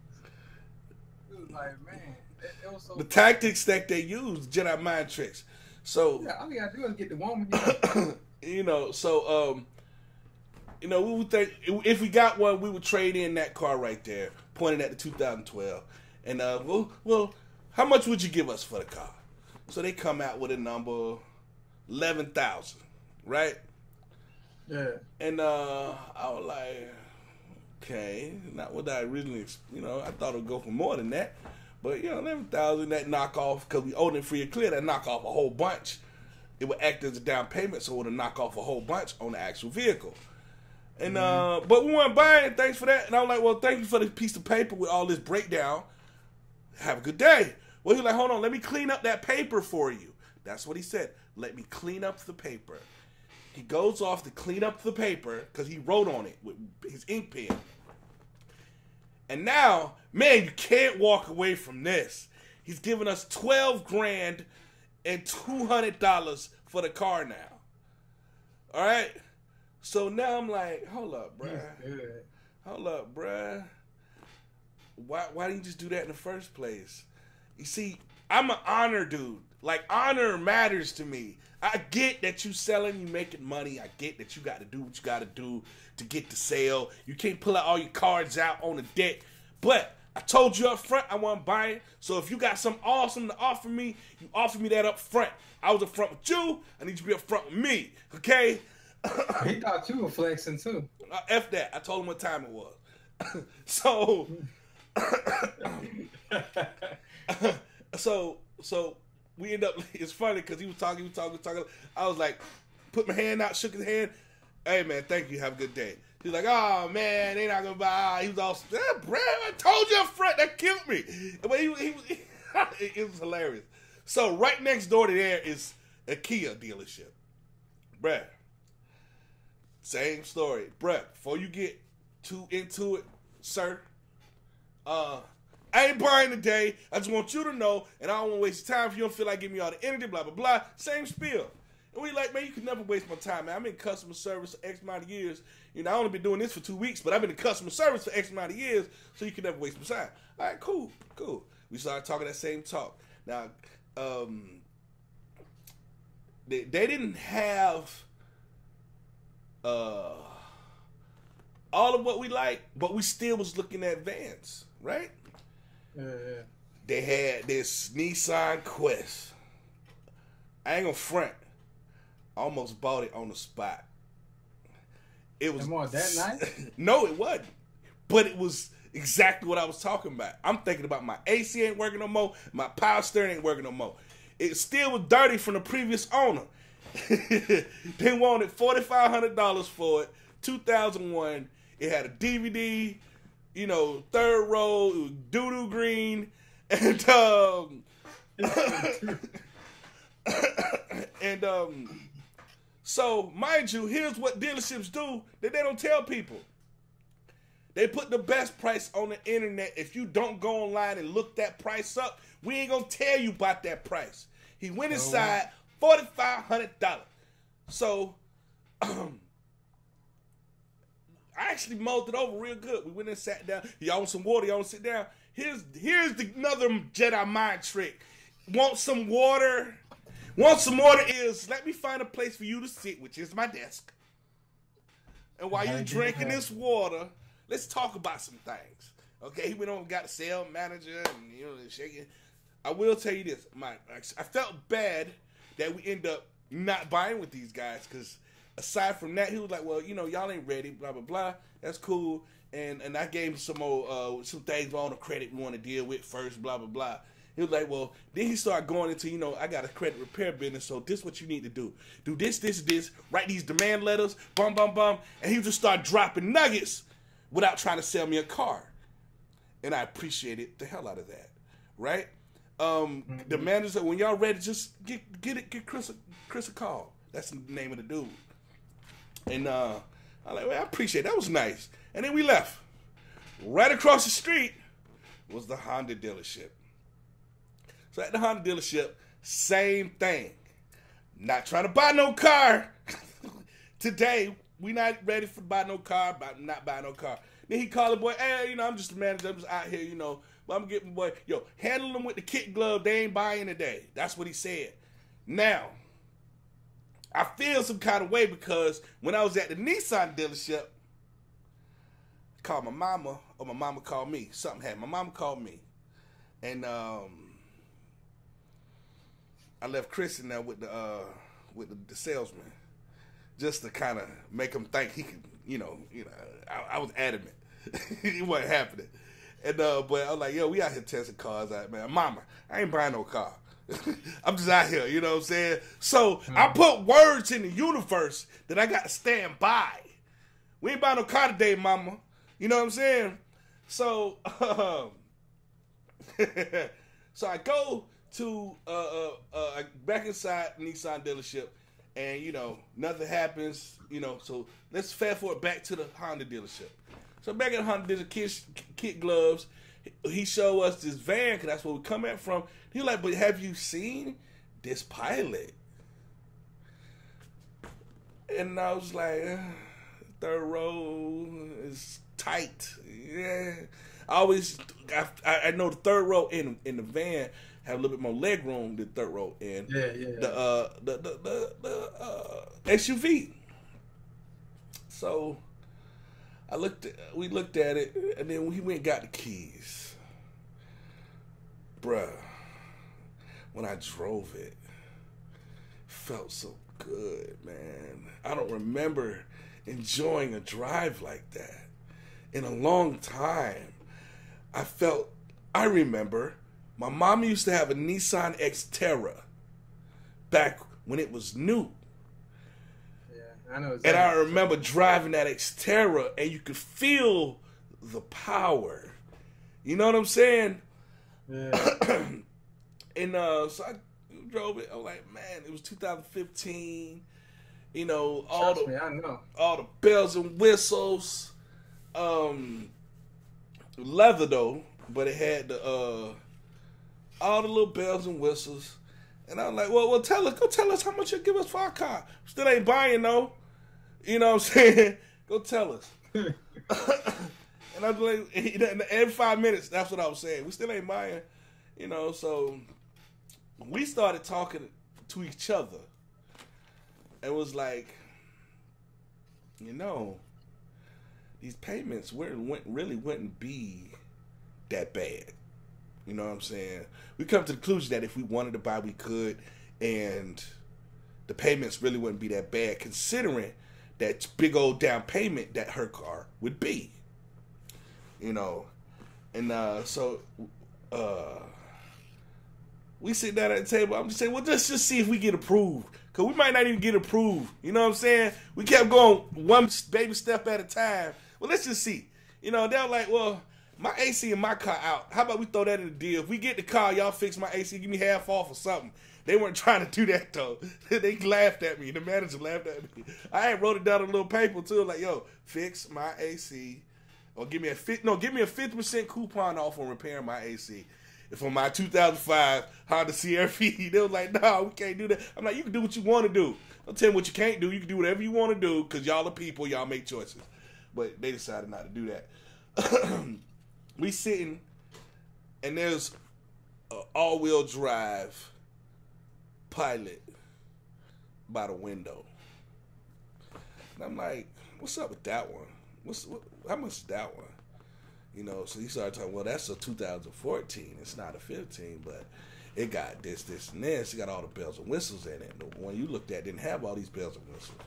It was like, man. It was so the tactics that they use, Jedi mind tricks. So yeah, all you gotta do is get the woman. we would think if we got one, we would trade in that car right there, pointed at the 2012. And well, how much would you give us for the car? So they come out with a number, 11,000, right? Yeah. And I was like, okay, not what I originally, I thought it would go for more than that. But, 11,000, that knockoff, because we owed it free and clear, that knock off a whole bunch. It would act as a down payment, so it would knock off a whole bunch on the actual vehicle. And but we weren't buying it, thanks for that. And I was like, well, thank you for this piece of paper with all this breakdown. Have a good day. Well, he was like, hold on, let me clean up that paper for you. That's what he said. Let me clean up the paper. He goes off to clean up the paper because he wrote on it with his ink pen. And now, man, you can't walk away from this. He's giving us $12,000 and $200 for the car now. All right. So now I'm like, hold up, bruh. That's good. Hold up, bruh. Why didn't you just do that in the first place? You see, I'm an honor dude. Like, honor matters to me. I get that you selling, you making money. I get that you got to do what you got to do to get the sale. You can't pull out all your cards out on the deck. But I told you up front I wasn't buying. So if you got something awesome to offer me, you offer me that up front. I was up front with you. I need you to be up front with me. Okay? He thought you were flexing too. F that. I told him what time it was. So, so we end up. It's funny because he was talking. I was like, put my hand out, shook his hand. Hey man, thank you. Have a good day. He's like, oh man, they not gonna buy. He was all, Brad, I told you up front. That killed me. But it was hilarious. So right next door to there is a Kia dealership. Brad, same story. Brad, before you get too into it, sir, I ain't buying today. I just want you to know, and I don't want to waste your time if you don't feel like giving me all the energy, blah, blah, blah. Same spiel. And we like, man, you can never waste my time, man. I'm in customer service for X amount of years. You know, I only been doing this for 2 weeks, but I've been in customer service for X amount of years, so you can never waste my time. All right, cool. We started talking that same talk. Now, they didn't have all of what we like, but we still was looking at vans, right? Yeah. They had this Nissan Quest. I ain't gonna front. I almost bought it on the spot. It was that nice? No, it wasn't. But it was exactly what I was talking about. I'm thinking about my AC ain't working no more. My power steering ain't working no more. It still was dirty from the previous owner. They wanted $4,500 for it. 2001. It had a DVD. You know, third row. It was doo-doo green. And so mind you, here's what dealerships do that they don't tell people. They put the best price on the internet. If you don't go online and look that price up, we ain't gonna tell you about that price. He went inside, $4,500. So I actually mulled it over real good. We went and sat down. Y'all want some water? Y'all want to sit down? Here's another Jedi mind trick. Want some water? Want some water is, let me find a place for you to sit, which is my desk. And while you're drinking this water, let's talk about some things. Okay, he went on and got a sales manager and, you know, shaking. I will tell you this, I felt bad that we end up not buying with these guys, because aside from that, he was like, well, you know, y'all ain't ready, blah, blah, blah. That's cool. And I gave him some more, some things on the credit we want to deal with first, blah, blah, blah. He was like, well, then he started going into, you know, I got a credit repair business, so this is what you need to do. Do this, write these demand letters, bum, bum, bum. And he would just start dropping nuggets without trying to sell me a car. And I appreciated the hell out of that, right? The manager, when y'all ready, just get Chris a call. That's the name of the dude. And I'm like, well, I appreciate it. That was nice. And then we left. Right across the street was the Honda dealership. So at the Honda dealership, same thing. Not trying to buy no car. Today, we not ready for buy no car, not buy no car. Then he called the boy, hey, you know, I'm just the manager. I'm just out here, you know. But I'm getting boy, yo, handle them with the kit glove. They ain't buying today. That's what he said. Now, I feel some kind of way because when I was at the Nissan dealership, I called my mama, or my mama called me. Something happened. My mama called me. And I left Chris in there with the salesman, just to kind of make him think he could, you know. I was adamant it wasn't happening, and but I was like, yo, we out here testing cars out, man. Mama, I ain't buying no car. I'm just out here, you know what I'm saying? So I put words in the universe that I got to stand by. We ain't buying no car today, mama. You know what I'm saying? So, so I go to back inside Nissan dealership, and you know nothing happens. You know, so let's fast forward back to the Honda dealership. So back at the Honda dealership, kit gloves. He showed us this van, because that's where we come at from. He was like, but have you seen this Pilot? And I was like, third row is tight. Yeah. I know the third row in the van have a little bit more leg room than third row in the SUV. So we looked at it, and then we went and got the keys. Bruh, when I drove it, felt so good, man. I don't remember enjoying a drive like that in a long time. I remember my mom used to have a Nissan Xterra back when it was new. Yeah, I know exactly. And I remember driving that Xterra, and you could feel the power. You know what I'm saying? Yeah. And so I drove it. I was like, man, it was 2015. You know, all the bells and whistles. Leather though, but it had the all the little bells and whistles. And I'm like, well, go tell us how much you give us for our car. Still ain't buying though. You know what I'm saying? Go tell us. And I'm like, every 5 minutes, that's what I was saying. We still ain't buying. You know, so we started talking to each other. It was like, you know, these payments really wouldn't be that bad. You know what I'm saying? We come to the conclusion that if we wanted to buy, we could, and the payments really wouldn't be that bad, considering that big old down payment that her car would be. You know, and so we sit down at the table. I'm just saying, well, let's just see if we get approved. Because we might not even get approved. You know what I'm saying? We kept going one baby step at a time. Well, let's just see. You know, they're like, well, my AC in my car out. How about we throw that in the deal? If we get the car, y'all fix my AC, give me half off or something. They weren't trying to do that, though. They laughed at me. The manager laughed at me. I had wrote it down on a little paper, too. Like, yo, fix my AC. Or give me a 50% coupon off on repairing my AC. For my 2005 Honda CR-V, they was like, no, we can't do that. I'm like, you can do what you want to do. Don't tell me what you can't do. You can do whatever you want to do because y'all are people, y'all make choices. But they decided not to do that. We sitting, and there's an all-wheel drive Pilot by the window. And I'm like, what's up with that one? How much is that one? You know, so he started talking, well, that's a 2014. It's not a 15, but it got this, and this. It got all the bells and whistles in it. The one you looked at didn't have all these bells and whistles.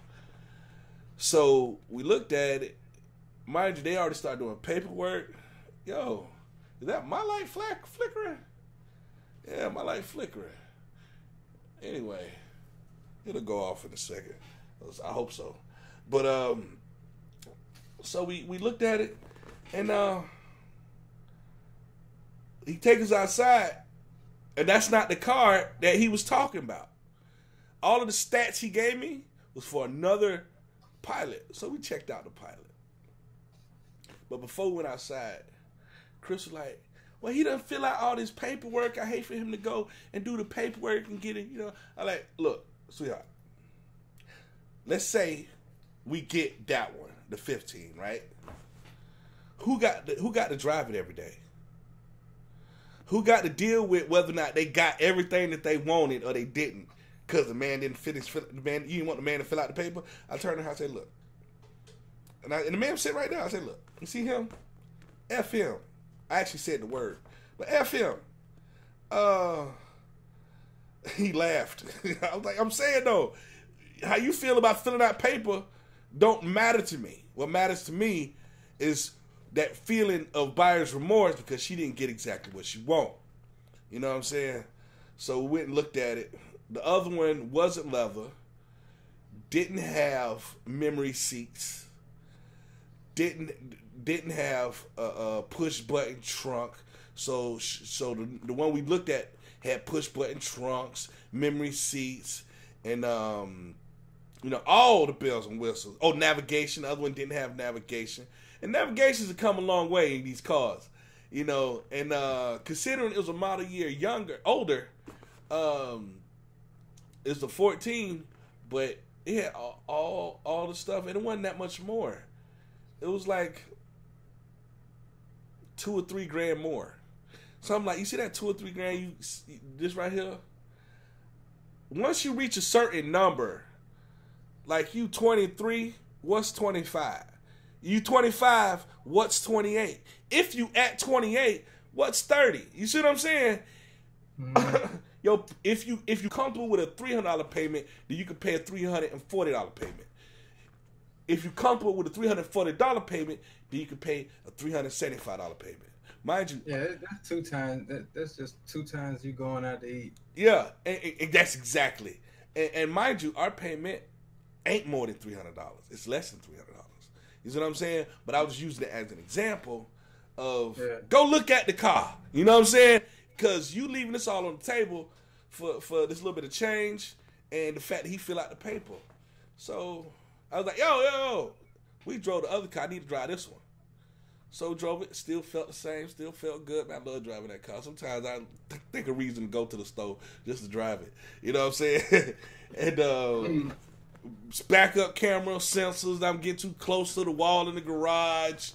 So we looked at it. Mind you, they already started doing paperwork. Yo, is that my light flickering? Yeah, my light flickering. Anyway, it'll go off in a second. I hope so. But, so we looked at it, and he takes us outside, and that's not the car that he was talking about. All of the stats he gave me was for another Pilot. So we checked out the Pilot. But before we went outside, Chris was like, well, he doesn't fill out all this paperwork. I hate for him to go and do the paperwork and get it, you know. I'm like, look, sweetheart, let's say we get that one, the 15, right? Who got to drive it every day? Who got to deal with whether or not they got everything that they wanted or they didn't? Because the man didn't finish. You didn't want the man to fill out the paper. I turned to her and I said, look. And the man sitting right there. I said, look, you see him? F him. I actually said the word. But F him. He laughed. I was like, I'm saying though, how you feel about filling out paper don't matter to me. What matters to me is that feeling of buyer's remorse because she didn't get exactly what she want. You know what I'm saying? So we went and looked at it. The other one wasn't leather, didn't have memory seats, didn't have a push button trunk. So the one we looked at had push button trunks, memory seats, and you know, all the bells and whistles. Oh, navigation. The other one didn't have navigation. And navigations have come a long way in these cars, you know. And considering it was a model year older, it's a 14, but It had all the stuff, and it wasn't that much more. It was like $2 or $3 grand more. So I'm like, you see that $2 or $3 grand? This right here. Once you reach a certain number, like you 23, what's 25? You 25, what's 28? If you at 28, what's 30? You see what I'm saying? Mm-hmm. Yo, if you comfortable with a $300 payment, then you can pay a $340 payment. If you're comfortable with a $340 payment, then you can pay a $375 payment. Mind you, yeah, that's 2 times. That's just 2 times you going out to eat. Yeah, and that's exactly. And mind you, our payment ain't more than $300. It's less than $300. You see what I'm saying? But I was using it as an example of go look at the car. You know what I'm saying? Because you leaving this all on the table for this little bit of change and the fact that he fill out the paper. So I was like, yo, we drove the other car. I need to drive this one. So drove it, still felt the same, still felt good. Man, I love driving that car. Sometimes I think a reason to go to the store just to drive it. You know what I'm saying? And backup camera, sensors. I'm getting too close to the wall in the garage.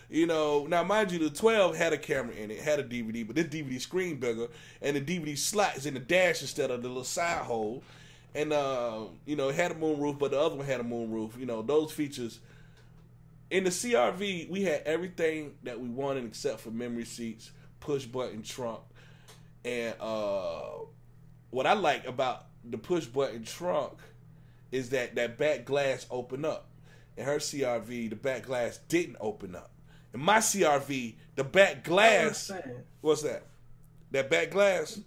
You know, now mind you, the 12 had a camera in it, had a DVD, but this DVD screen bigger, and the DVD slot is in the dash instead of the little side hole. And, you know, it had a moonroof, but the other one had a moonroof. You know, those features. In the CRV, we had everything that we wanted except for memory seats, push button trunk, and what I like about the push button trunk is that back glass opened up. In her CRV, the back glass didn't open up. In my CRV, the back glass. What's that? That back glass.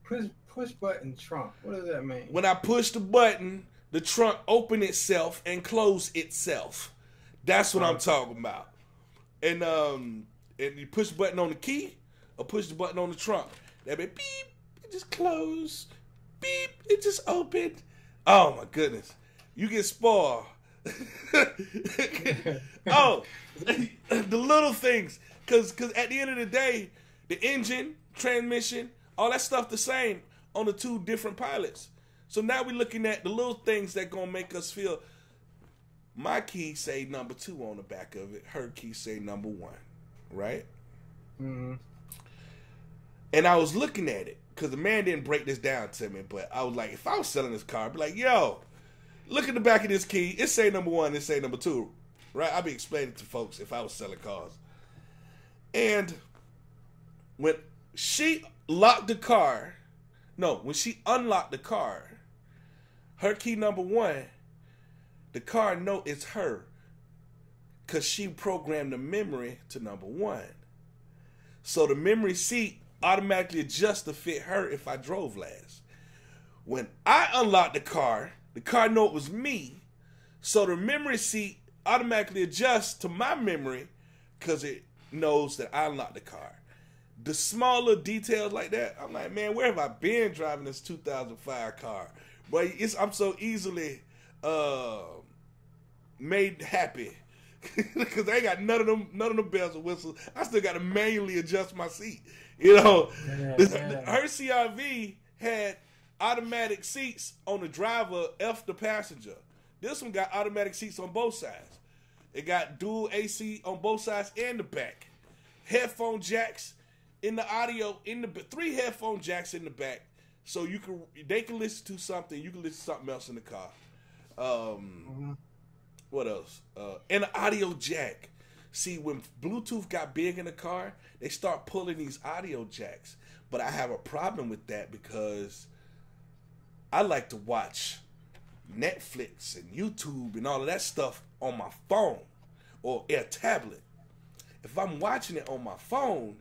Push button trunk. What does that mean? When I push the button, the trunk open itself and close itself. That's what I'm talking about. And you push the button on the key or push the button on the trunk. That be beep, it just closed. Beep, it just opened. Oh my goodness. You get spoiled. Oh, the little things. Cause at the end of the day, the engine, transmission, all that stuff the same on the 2 different pilots. So now we're looking at the little things that gonna make us feel. My key say number 2 on the back of it. Her key say number 1, right? Mm-hmm. And I was looking at it because the man didn't break this down to me. But I was like, if I was selling this car, I'd be like, yo, look at the back of this key. It say number 1. It say number 2, right? I'd be explaining it to folks if I was selling cars. And when she locked the car, when she unlocked the car, her key number 1. The car know it's her because she programmed the memory to number 1. So the memory seat automatically adjusts to fit her if I drove last. When I unlocked the car know it was me. So the memory seat automatically adjusts to my memory because it knows that I unlocked the car. The small little details like that, I'm like, man, where have I been driving this 2005 car? But I'm so easily made happy because I ain't got none of them bells and whistles. I still got to manually adjust my seat. You know, her CRV had automatic seats on the driver, F the passenger. This one got automatic seats on both sides. It got dual AC on both sides and the back. Headphone jacks in the audio 3 headphone jacks in the back, so they can listen to something. You can listen to something else in the car. What else? And an audio jack. See, when Bluetooth got big in the car, they start pulling these audio jacks. But I have a problem with that because I like to watch Netflix and YouTube and all of that stuff on my phone or a tablet. If I'm watching it on my phone,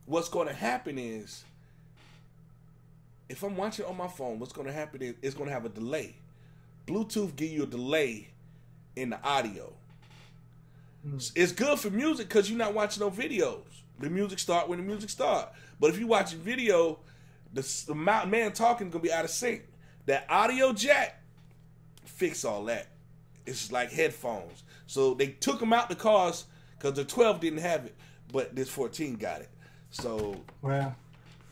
what's going to happen is, if I'm watching it on my phone, what's going to happen is it's going to have a delay. Bluetooth give you a delay in the audio. It's good for music because you're not watching no videos. The music start when the music start. But if you watch a video, the man talking is going to be out of sync. That audio jack fix all that. It's like headphones. So they took them out the cars because the 12 didn't have it, but this 14 got it. So well,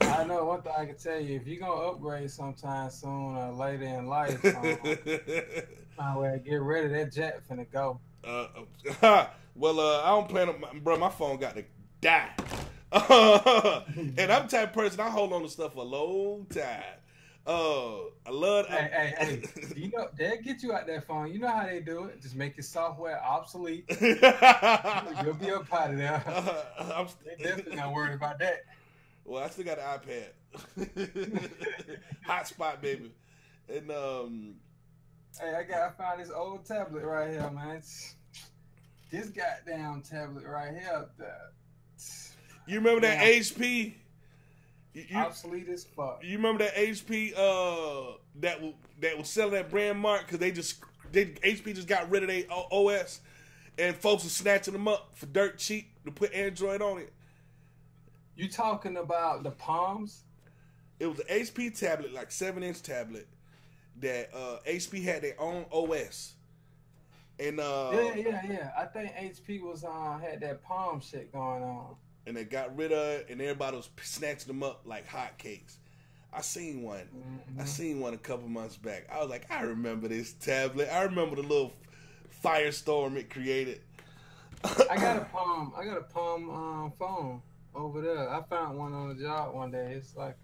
I know one thing I can tell you: if you're gonna upgrade sometime soon or later in life, might well get rid of that jet finna go. well, I don't plan on, bro. My phone got to die, and I'm the type of person I hold on to stuff for a long time. I love. Hey! Do you know they'll get you out that phone? You know how they do it? Just make your software obsolete. You'll be up out of there. I'm, They definitely not worried about that. well, I still got an iPad, hotspot baby, and Hey, I found this old tablet right here, man. This goddamn tablet right here, you remember that damn, HP? obsolete as fuck. You remember that HP that was selling that brand mark because HP just got rid of their OS and folks are snatching them up for dirt cheap to put Android on it. You talking about the Palms? It was an HP tablet, like 7-inch tablet that HP had their own OS. And Yeah. I think HP was had that Palm shit going on. And they got rid of it, and everybody was snatching them up like hotcakes. I seen one. Mm-hmm. I seen one a couple months back. I was like, I remember this tablet. I remember the little firestorm it created. I got a Palm phone over there. I found one on the job one day. It's like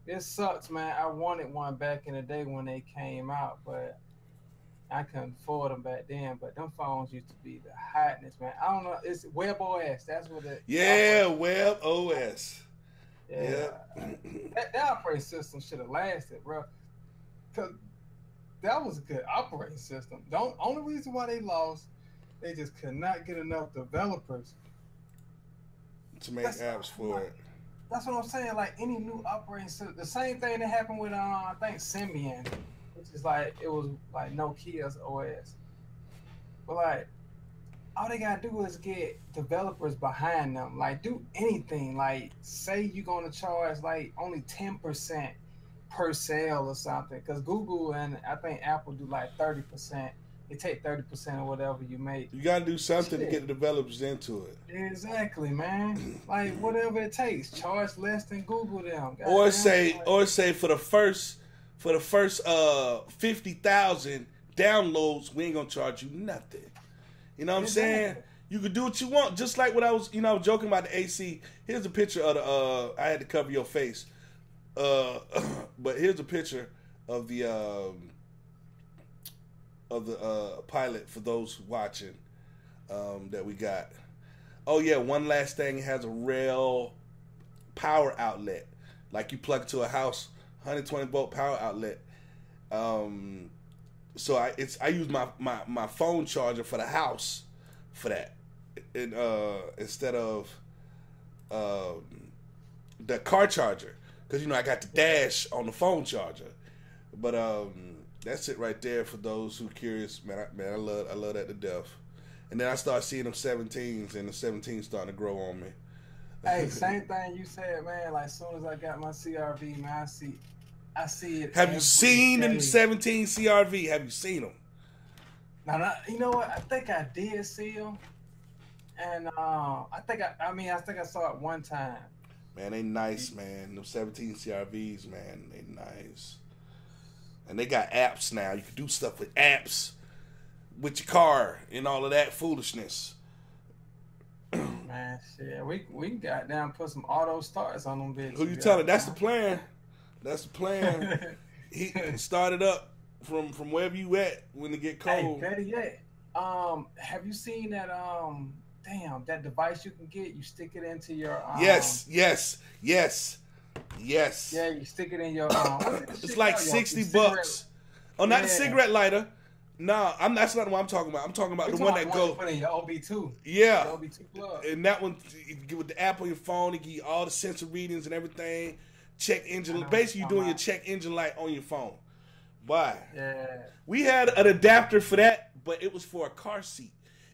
it sucks, man. I wanted one back in the day when they came out, but I couldn't afford them back then. But them phones used to be the hotness, man. I don't know. It's WebOS. That's what it. Yeah, Web OS. Yeah. That operating system should have lasted, bro. Cause that was a good operating system. The only reason why they lost, they just could not get enough developers To make apps for it. That's what I'm saying. Like any new operating system, the same thing that happened with I think Symbian, which is like it was like Nokia's OS. But like all they gotta do is get developers behind them. Like do anything. Like say you're gonna charge like only 10% per sale or something. Because Google and I think Apple do like 30%. They take 30% of whatever you make. You gotta do something to get the developers into it. Exactly, man. Like whatever it takes. Charge less than Google them. Or say for the first 50,000 downloads, we ain't gonna charge you nothing. You know what I'm saying? You could do what you want. Just like what I was joking about the AC. Here's a picture of the I had to cover your face. But here's a picture of the pilot for those watching that we got. Oh yeah, one last thing, it has a real power outlet. Like you plug it to a house, 120 volt power outlet. So I use my phone charger for the house for that. And instead of the car charger. Because I got the dash on the phone charger. But that's it right there for those who curious. Man, I love that to death. And then I start seeing them 17s, and the 17s starting to grow on me. Hey, same thing you said, man. Like as soon as I got my CRV, man, I see it. Have you seen them 17 CRV? Have you seen them? Now, you know what? I think I did see them, and I think I saw it one time. Man, they nice, man. Them 17 CRVs, man, they nice. And they got apps now. You can do stuff with apps with your car and all of that foolishness. Man, shit, we got down put some auto starts on them bitches. Who you telling? That's the plan. That's the plan. He started up from wherever you at when it get cold. Hey, better yet, have you seen that that device you can get? You stick it into your Yes. Yeah, you stick it in your it's like $60. Oh, not the cigarette lighter. No, that's not what I'm talking about. I'm talking about the one that goes. Put in your OB2. Yeah. Your OB2 plug. And that one, with the app on your phone, it give you all the sensor readings and everything. Check engine. Basically, you're doing your check engine light on your phone. Why? Yeah. We had an adapter for that, but it was for a car seat.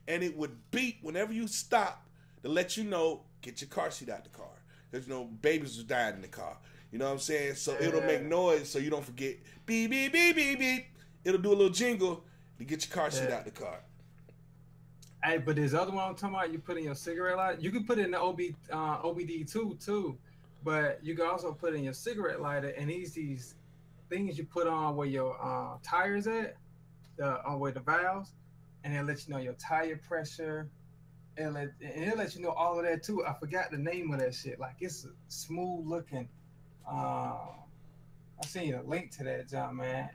And it would beep whenever you stop to let you know, get your car seat out the car. Because, babies was dying in the car. You know what I'm saying? So it'll make noise so you don't forget. Beep, beep, beep, beep, beep. It'll do a little jingle to get your car seat out the car. Hey, but this other one I'm talking about, you put in your cigarette light. You can put it in the OBD2 too. But you can also put in your cigarette lighter, and these things you put on where your tires at, the on where the valves, and it'll let you know your tire pressure. It'll let you know all of that too. I forgot the name of that shit. Like it's a smooth looking. Uh, I seen a link to that, John, man.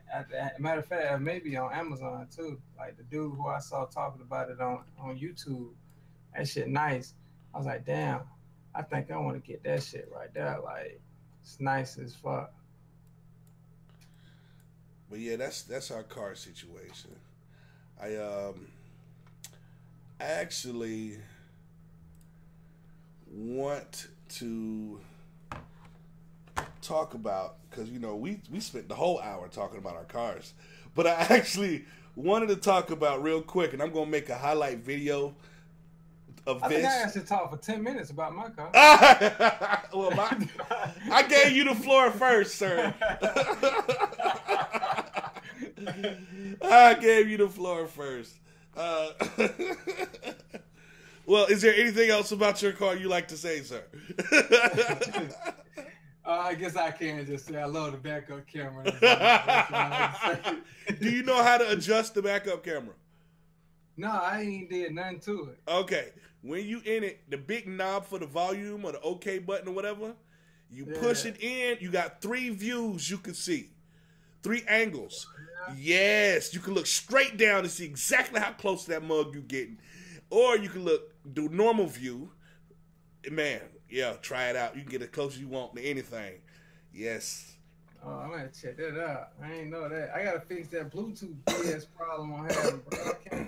Matter of fact, maybe on Amazon too. Like the dude who I saw talking about it on YouTube. That shit nice. I was like, damn, I think I want to get that shit right there. Like, it's nice as fuck. But yeah, that's our car situation. I actually want to talk about, because you know we spent the whole hour talking about our cars, but I actually wanted to talk about real quick, and I'm gonna make a highlight video of I think I this. should talk for 10 minutes about my car. Well, I gave you the floor first, sir. I gave you the floor first. Well, is there anything else about your car you like to say, sir? I guess I can just say I love the backup camera. Do you know how to adjust the backup camera? No, I ain't did nothing to it. Okay. When you in it, the big knob for the volume or the OK button or whatever, you push it in, you got 3 views you can see. 3 angles. Yeah. Yes, you can look straight down and see exactly how close to that mug you getting. Or you can do normal view. Man, yeah, try it out. You can get as close as you want to anything. Yes. Oh, I'm gonna check that out. I ain't know that. I gotta fix that Bluetooth BS problem I'm having, bro. I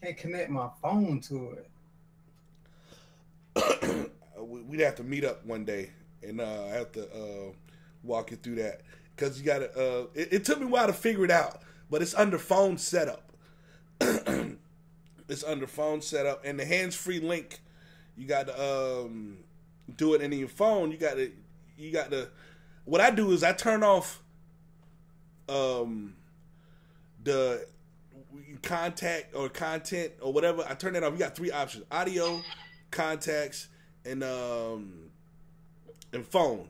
can't connect my phone to it. We'd have to meet up one day, and I have to walk you through that, because you got to. It took me a while to figure it out, but it's under phone setup. It's under phone setup, and the hands-free link. You got to do it in your phone. You got to. What I do is I turn off the content or whatever. I turn that off. You got 3 options: audio, contacts, and phone.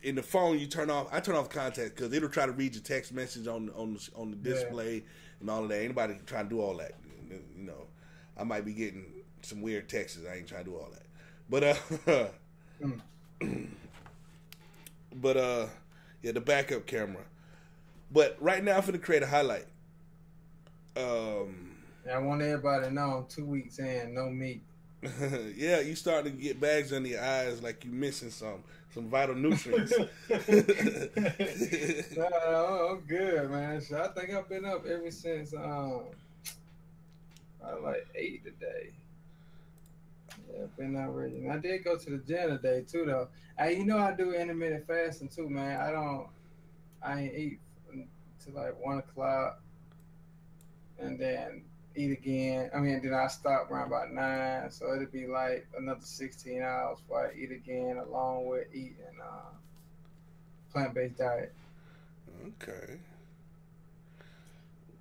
In the phone, you turn off. I turn off contacts because it'll try to read your text message on the display and all of that. Anybody can try to do all that. You know, I might be getting some weird texts. I ain't trying to do all that. But yeah, the backup camera. But right now, I'm finna create a highlight. I want everybody to know 2 weeks in, no meat. Yeah, you starting to get bags under your eyes like you missing some vital nutrients. I'm good, man. So I think I've been up ever since I like 8 today. Yeah, I've been up ready. I did go to the gym today too, though. Hey, you know I do intermittent fasting too, man. I ain't eat until like 1 o'clock, and then eat again. Then I stop around about 9, so it'll be like another 16 hours before I eat again, along with eating plant-based diet. Okay.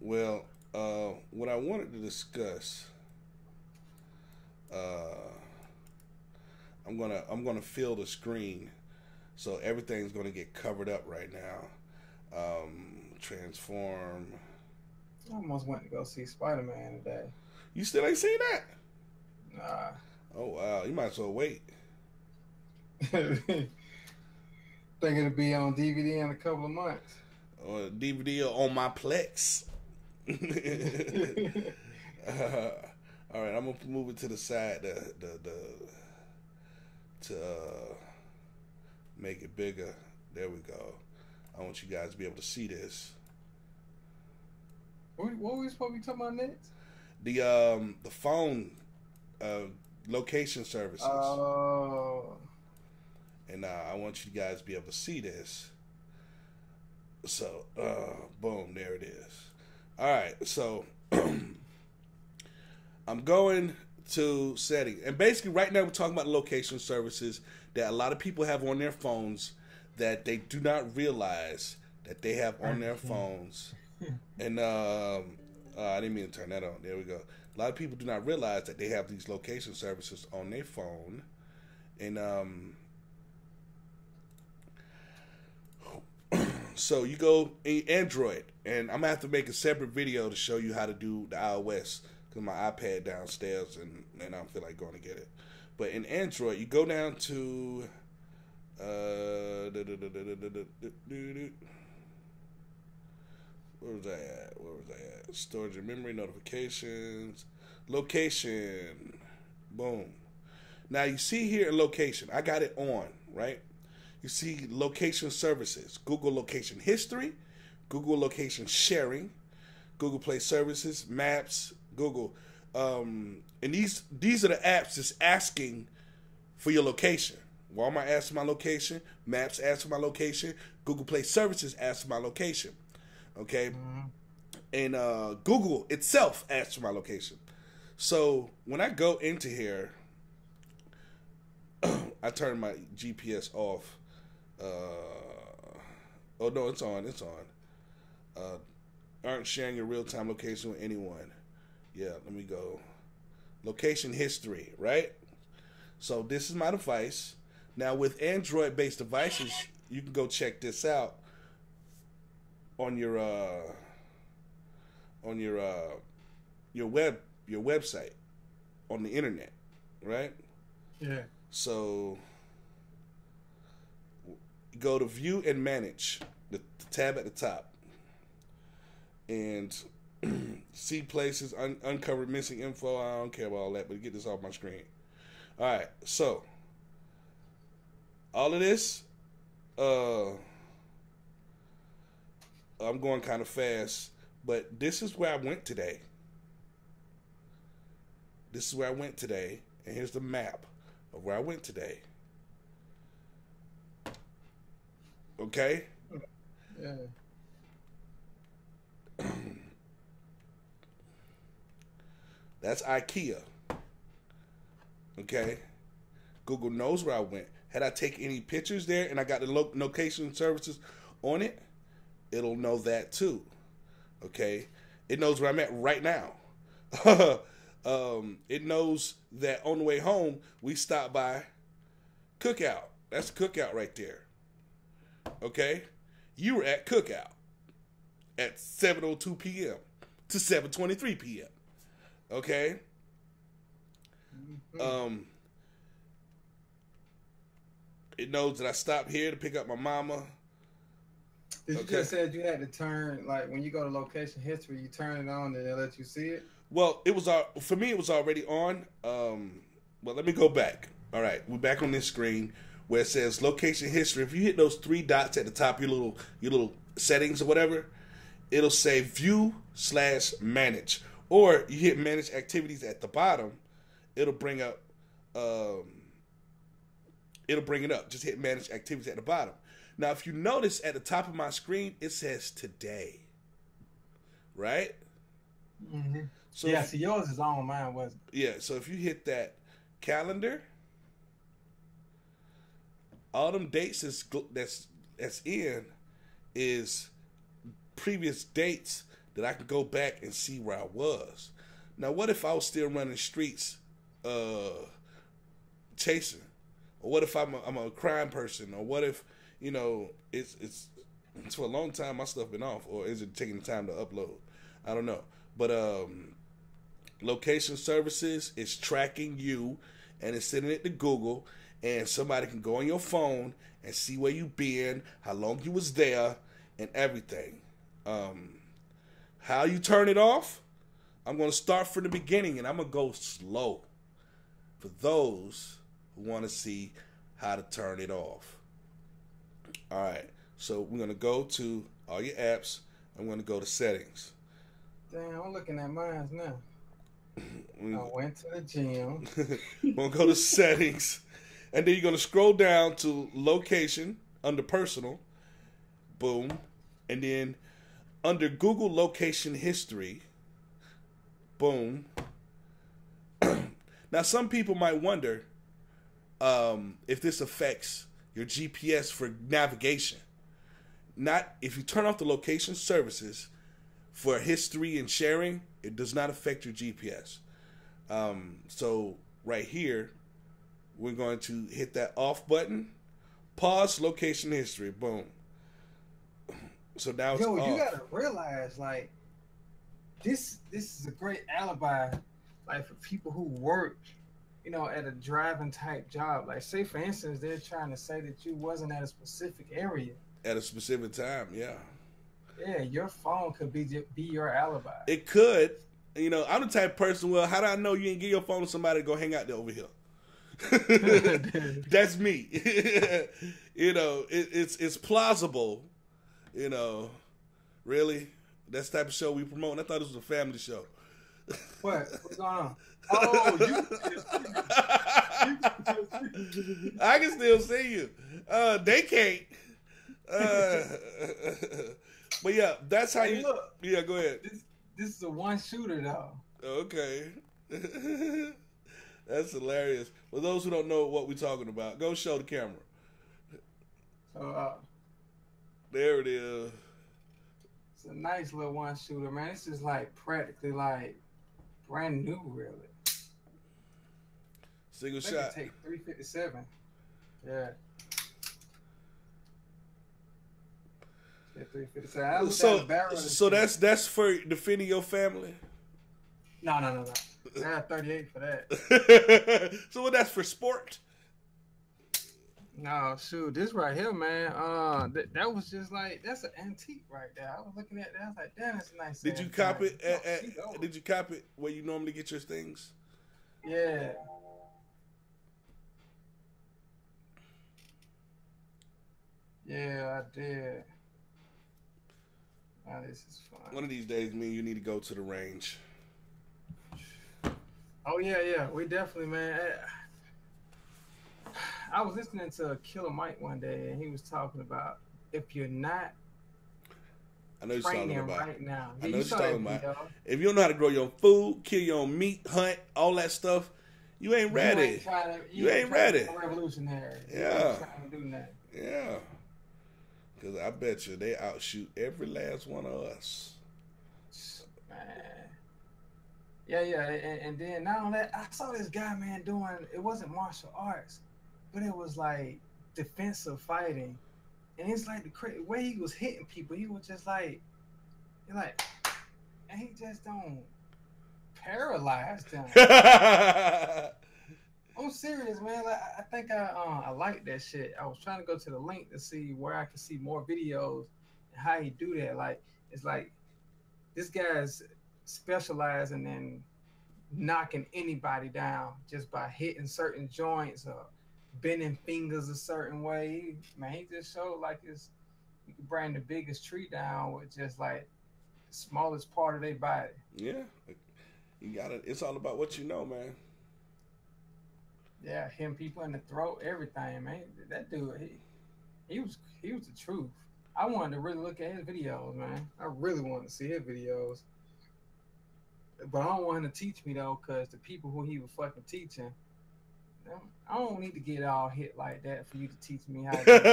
Well, what I wanted to discuss, I'm gonna fill the screen, so everything's gonna get covered up right now. Transform. I almost went to go see Spider-Man today. You still ain't seen that? Nah. Oh wow, you might as well wait. Think it'll be on DVD in a couple of months. Or DVD on my Plex. All right, I'm gonna move it to the side to make it bigger. There we go. I want you guys to be able to see this. What were we supposed to be talking about next? The phone location services. Oh. And I want you guys to be able to see this. So, boom, there it is. All right, so I'm going to setting. And basically right now we're talking about location services that a lot of people have on their phones that they do not realize that they have on their phones. And I didn't mean to turn that on. There we go. A lot of people do not realize that they have these location services on their phone. And So you go in Android, and I'm gonna have to make a separate video to show you how to do the iOS because my iPad downstairs, and I don't feel like going to get it. But in Android, you go down to where was I at? Where was I at? Storage and memory, notifications, location. Boom. Now you see here in location, I got it on, right? You see location services, Google location history, Google location sharing, Google Play services, maps, Google. And these are the apps that's asking for your location. Walmart asks for my location, Maps asks for my location, Google Play services asks for my location. Okay? And Google itself asks for my location. So when I go into here, I turn my GPS off. Oh no, it's on. It's on. Aren't sharing your real-time location with anyone. Yeah, let me go. Location history, right? So this is my device. Now with Android-based devices, you can go check this out on your website on the internet, right? Yeah. So go to View and Manage, the tab at the top, and see places, uncover missing info. I don't care about all that, but get this off my screen. All right, so all of this, I'm going kind of fast, but this is where I went today. This is where I went today, and here's the map of where I went today. Okay? Yeah. That's IKEA. Okay? Google knows where I went. Had I taken any pictures there and I got the location services on it, it'll know that too. Okay? It knows where I'm at right now. It knows that on the way home, we stopped by Cookout. That's Cookout right there. Okay? You were at Cookout at 7:02 p.m. to 7:23 p.m. Okay? It knows that I stopped here to pick up my mama. Did you just said you had to turn, like when you go to location history, you turn it on and it let you see it? Well, it was for me. It was already on. Well, let me go back. All right, we're back on this screen where it says location history. If you hit those three dots at the top, your little settings or whatever, it'll say View/Manage. Or you hit Manage Activities at the bottom, it'll bring up. It'll bring it up. Just hit Manage Activities at the bottom. Now, if you notice at the top of my screen, it says Today. Right? Mm-hmm. So yeah, see, yours is on, mine wasn't. Yeah, so if you hit that calendar, all them dates that's in is previous dates that I can go back and see where I was. Now, what if I was still running streets, chasing? Or what if I'm a crime person? Or what if, it's for a long time my stuff been off? Or is it taking the time to upload? I don't know. But location services is tracking you, and it's sending it to Google, and somebody can go on your phone and see where you been, how long you was there, and everything. How you turn it off? I'm going to start from the beginning, and I'm going to go slow for those who want to see how to turn it off. All right, so we're going to go to all your apps. I'm going to go to settings. Damn, I'm looking at mine now. I went to the gym. We're going to go to settings. And then you're going to scroll down to location under personal. Boom. And then under Google location history. Boom. Now, some people might wonder if this affects your GPS for navigation. Not if you turn off the location services for history and sharing, it does not affect your GPS. So right here, we're going to hit that off button, pause location history, boom. So now it's Yo, you off. gotta realize, like, this is a great alibi, like for people who work, at a driving type job. Like, say for instance, they're trying to say that you wasn't at a specific area. At a specific time, yeah. Yeah, your phone could be your alibi. It could. I'm the type of person, well, how do I know you didn't give your phone to somebody to go hang out there over here? That's me. It's plausible. Really? That's the type of show we promote. I thought this was a family show. What's going on? Oh, I can still see you. They can't. But yeah, that's how you. Look, yeah, go ahead. This is a one shooter though. Okay. That's hilarious. For those who don't know what we're talking about, go show the camera. So there it is. it's a nice little one shooter, man. This is like practically like brand new, really. Single They shot. can take 357. Yeah. 357. So that's for defending your family. No. I got 38 for that. So that's for sport. No, shoot, this right here, man. That was just like, that's an antique right there. I was looking at that. I was like, damn, that's a nice. Did you cop it? Did you cop it where you normally get your things? Yeah. Yeah, I did. Oh, this is fun. One of these days, me and you need to go to the range. Oh yeah, we definitely, man. I was listening to Killer Mike one day, and he was talking about if you're not I know you're talking about right now. I know you're talking about. If you don't know how to grow your own food, kill your own meat, hunt, all that stuff, you ain't ready. You ain't ready. Revolutionary. Yeah. Trying to do that. Yeah. Because I bet you they outshoot every last one of us. Man. Yeah. And then not only that, I saw this guy, man, doing, it wasn't martial arts, but it was like defensive fighting. And it's like the way he was hitting people, he was just like, and he just don't paralyze them. I'm serious, man. Like, I think I like that shit. I was trying to go to the link to see where I could see more videos and how he do that. Like, it's like this guy's specializing in knocking anybody down just by hitting certain joints or bending fingers a certain way. Man, he just showed like you can bring the biggest tree down with just like the smallest part of their body. Yeah, you got it. It's all about what you know, man. Yeah, hitting people in the throat, everything, man. That dude, he was the truth. I wanted to really look at his videos, man. I really wanted to see his videos. But I don't want him to teach me though, because the people who he was fucking teaching, I don't need to get all hit like that for you to teach me how to do it.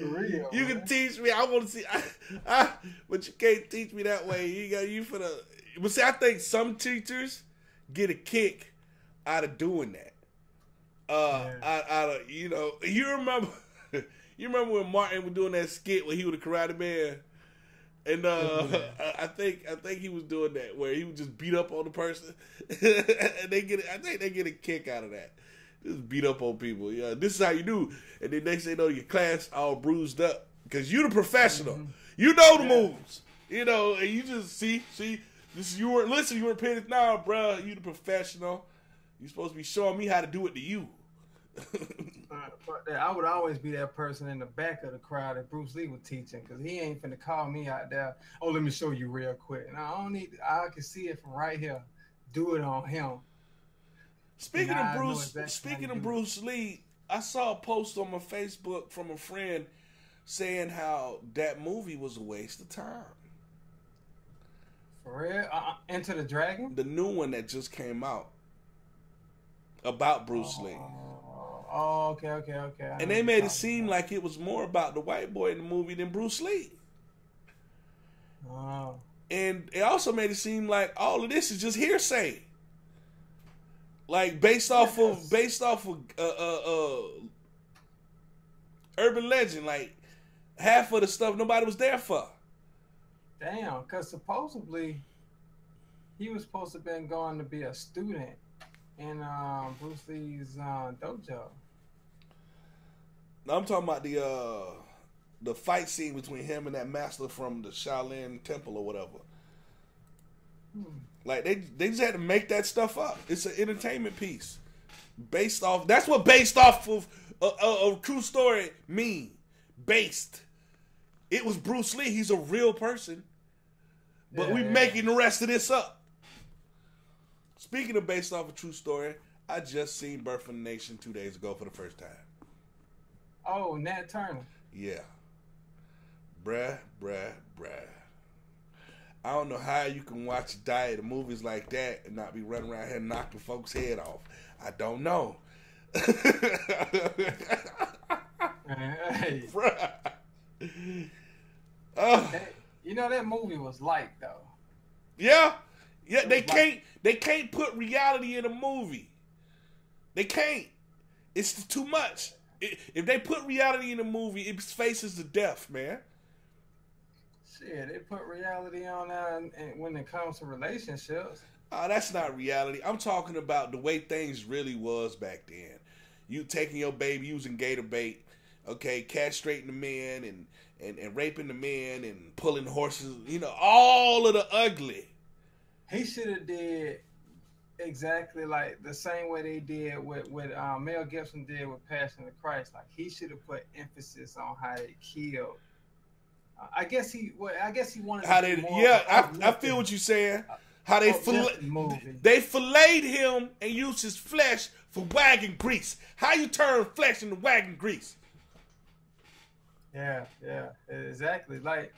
Real, you man. can teach me. I want to see, but you can't teach me that way. You for the. But see, I think some teachers get a kick out of doing that. Out of you remember when Martin was doing that skit where he was the Karate Man, and I think he was doing that where he would just beat up on the person, and I think they get a kick out of that. Just beat up on people. Yeah, this is how you do. And then they say, no, your class all bruised up because you the professional. Mm-hmm. You know the moves. And you just see. This you weren't listening. You weren't paying attention. Nah, bro, you the professional. You supposed to be showing me how to do it to you. I would always be that person in the back of the crowd that Bruce Lee was teaching, because he ain't finna call me out there. Oh, let me show you real quick. No, I don't need. I can see it from right here. Do it on him. Speaking of Bruce Lee, I saw a post on my Facebook from a friend saying how that movie was a waste of time. For real? Enter the Dragon? The new one that just came out about Bruce Lee. Oh, okay. And they made it seem like it was more about the white boy in the movie than Bruce Lee. Oh. And it also made it seem like all of this is just hearsay. Like based off of urban legend. Like half of the stuff nobody was there for. Damn, because supposedly he was supposed to have been going to be a student in Bruce Lee's dojo. I'm talking about the fight scene between him and that master from the Shaolin Temple or whatever. Like they just had to make that stuff up. It's an entertainment piece based off. That's what based off of a true story mean. Based. It was Bruce Lee. He's a real person, but we making the rest of this up. Speaking of based off a true story, I just seen Birth of the Nation 2 days ago for the first time. Oh, Nat Turner. Yeah. Bruh. I don't know how you can watch a diet of movies like that and not be running around here knocking folks' head off. I don't know. Hey. Bruh. You know that movie was light though. Yeah. They can't put reality in a movie. They can't. It's too much. If they put reality in a movie, it faces the death, man. Shit, they put reality on when it comes to relationships. That's not reality. I'm talking about the way things really was back then. You taking your baby, using gator bait, okay, castrating the men and raping the men and pulling horses, all of the ugly. He should have did exactly like the same way they did with Mel Gibson did with Passion of Christ. Like he should have put emphasis on how they killed. I guess he wanted how to they be more I feel what you're saying. How they they filleted him and used his flesh for wagon grease. How you turn flesh into wagon grease? Yeah, exactly. Like,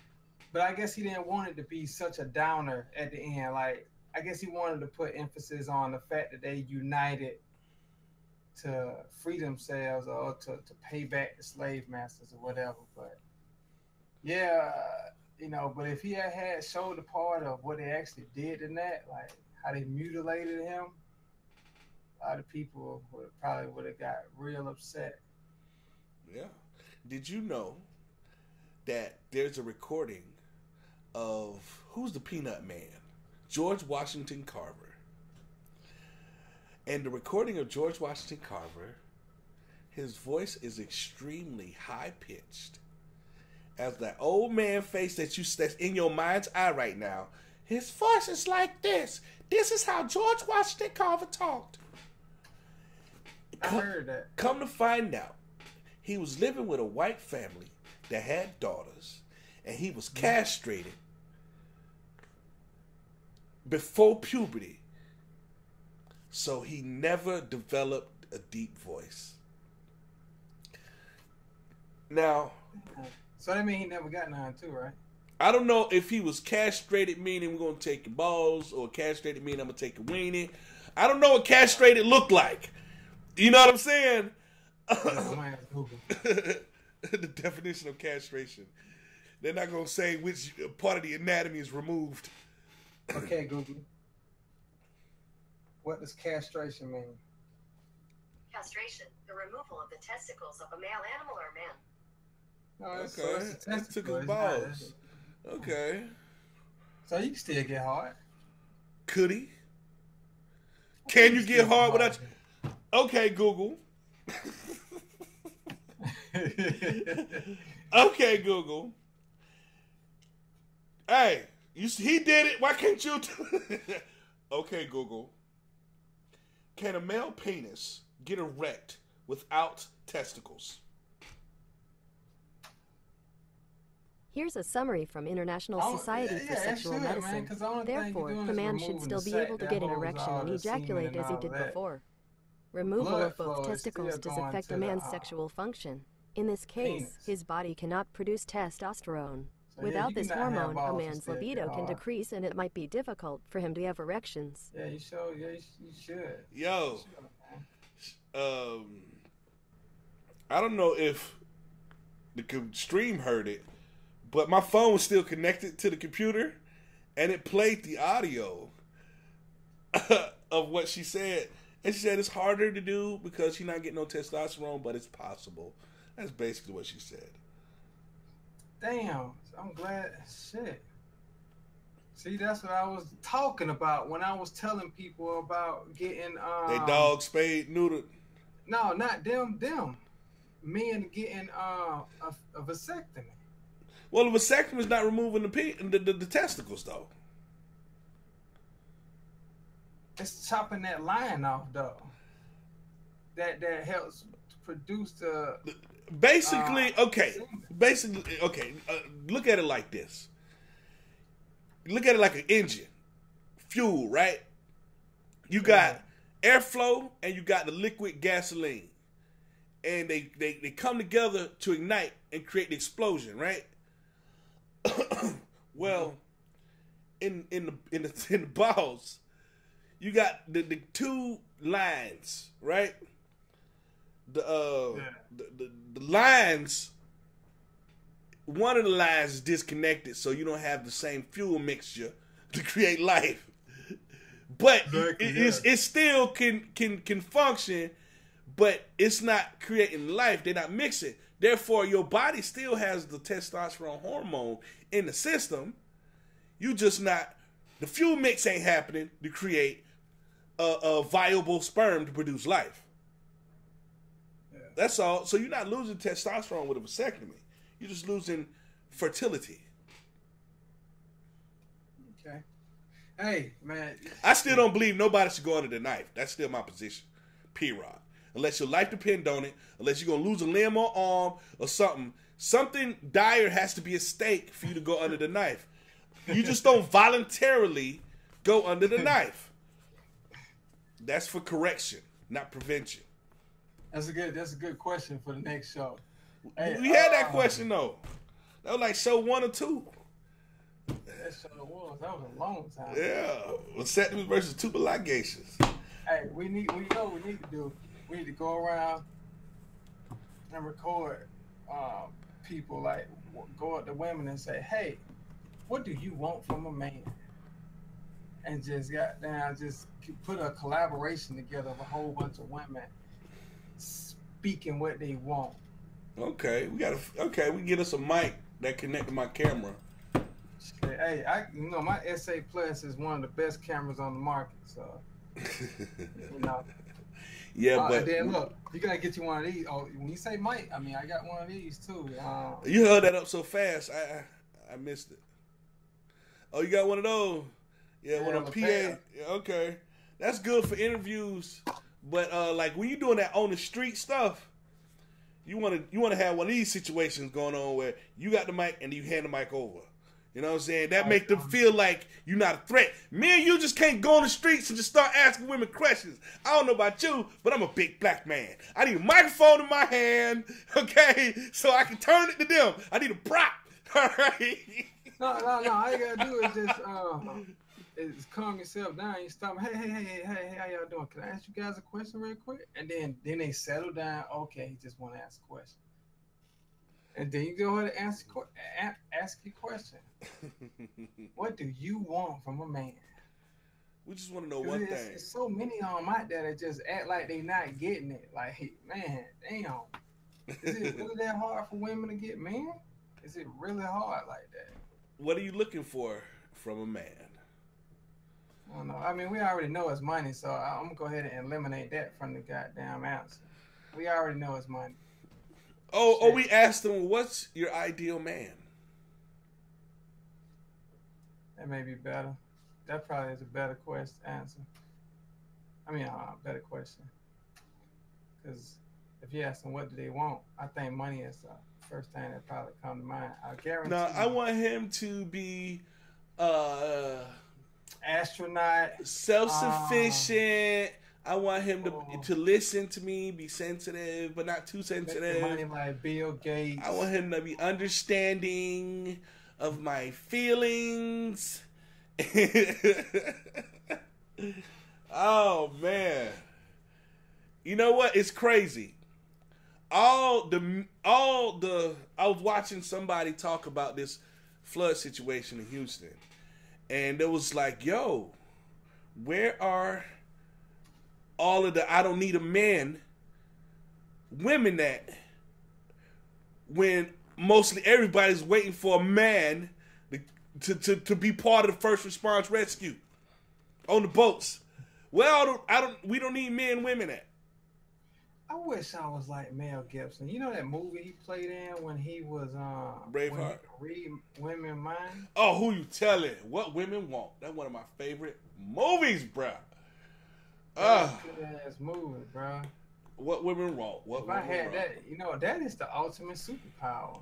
but I guess he didn't want it to be such a downer at the end. Like, I guess he wanted to put emphasis on the fact that they united to free themselves or to pay back the slave masters or whatever. But yeah, but if he had showed the part of what they actually did in that, like how they mutilated him, a lot of people probably would have got real upset. Yeah. Did you know that there's a recording of who's the Peanut Man? George Washington Carver. And the recording of George Washington Carver, his voice is extremely high pitched. As that old man face that's in your mind's eye right now, his voice is like this. This is how George Washington Carver talked. I heard that. Come to find out, he was living with a white family that had daughters, and he was castrated before puberty. So he never developed a deep voice. Now, so that means he never got none too, right? I don't know if he was castrated, meaning we're going to take your balls, or castrated, meaning I'm going to take your weenie. I don't know what castrated looked like. You know what I'm saying? The definition of castration. They're not going to say which part of the anatomy is removed. Okay, Google. What does castration mean? Castration, the removal of the testicles of a male animal or man. No, Okay. That took his balls. Okay. So you can still get hard. Could he? Can you get hard without... Okay, Google. Okay, Google. Hey, he did it. Why can't you do it? Okay, Google. Can a male penis get erect without testicles? Here's a summary from International Society for Sexual Medicine. Therefore, the man should still be able to get an erection and ejaculate as he did before. Removal of both testicles does affect a man's sexual function. In this case, his body cannot produce testosterone. Without this hormone, a man's libido can decrease and it might be difficult for him to have erections. Yeah, you should. Yeah, you should. Yo, I don't know if the stream heard it, but my phone was still connected to the computer, and it played the audio of what she said. And she said it's harder to do because she's not getting no testosterone, but it's possible. That's basically what she said. Damn, I'm glad. Shit. See, that's what I was talking about when I was telling people about getting they dog spayed, neutered. No, not them. Men getting a vasectomy. Well, a vasectomy is not removing the testicles, though. It's chopping that line off, though. That helps produce the. Basically, okay. Look at it like this. Look at it like an engine, fuel, right? You got airflow and you got the liquid gasoline, and they come together to ignite and create the explosion, right? Well, in the balls, you got the two lines, right? The lines. One of the lines is disconnected, so you don't have the same fuel mixture to create life. But it still can function, but it's not creating life. They're not mixing. Therefore, your body still has the testosterone hormone in the system. You just not, the fuel mix ain't happening to create a viable sperm to produce life. Yeah. That's all. So you're not losing testosterone with a vasectomy. You're just losing fertility. Okay. Hey, man. I still don't believe nobody should go under the knife. That's still my position. P-Rod. Unless your life depend on it, unless you're going to lose a limb or arm or something. Something dire has to be at stake for you to go under the knife. You just don't voluntarily go under the knife. That's for correction, not prevention. That's a good question for the next show. Hey, we had that question though. That was like show 1 or 2. That show was. That was a long time. Yeah, vasectomy versus tubal ligations. Hey, we know what we need to do. We need to go around and record people, like go up to women and say, "Hey, what do you want from a man?" And just put a collaboration together of a whole bunch of women speaking what they want. Okay, we can get us a mic that connect to my camera. Hey, my SA Plus is one of the best cameras on the market, so you know. Yeah, but then look, you gotta get you one of these. Oh, when you say mic, I mean I got one of these too. You held that up so fast, I missed it. Oh, you got one of those? Yeah, one of PA. Yeah, okay, that's good for interviews. But like when you're doing that on the street stuff, you want to have one of these situations going on where you got the mic and you hand the mic over. You know what I'm saying? That make them feel like you're not a threat. Me and you just can't go on the streets and just start asking women questions. I don't know about you, but I'm a big black man. I need a microphone in my hand, okay, so I can turn it to them. I need a prop, all right? No. All you gotta do is just calm yourself down. You stop. Hey, how y'all doing? Can I ask you guys a question real quick? And then they settle down. Okay, he just want to ask a question. And then you go ahead and ask your question. What do you want from a man? We just want to know one thing. There's so many of them out there that just act like they not getting it. Like, man, damn. Is it really that hard for women to get men? Is it really hard like that? What are you looking for from a man? I don't know. I mean, we already know it's money, so I'm going to go ahead and eliminate that from the goddamn answer. We already know it's money. Oh, we asked them, what's your ideal man? That may be better. That probably is a better answer. I mean, better question. Because if you ask them what do they want, I think money is the first thing that probably come to mind. I guarantee. No, I want him to be astronaut, self-sufficient. I want him to listen to me, be sensitive, but not too sensitive. Money like Bill Gates. I want him to be understanding of my feelings. Oh man, you know what? It's crazy. I was watching somebody talk about this flood situation in Houston, and it was like, yo, where are all of the I don't need a man women that when mostly everybody's waiting for a man to be part of the first response rescue on the boats. Well, we don't need men and women at. I wish I was like Mel Gibson. You know that movie he played in when he was Braveheart? Read Women Mind? Oh, who you telling? What Women Want. That's one of my favorite movies, bruh. Good ass movie, bruh. What Women Want. If I had that, that is the ultimate superpower.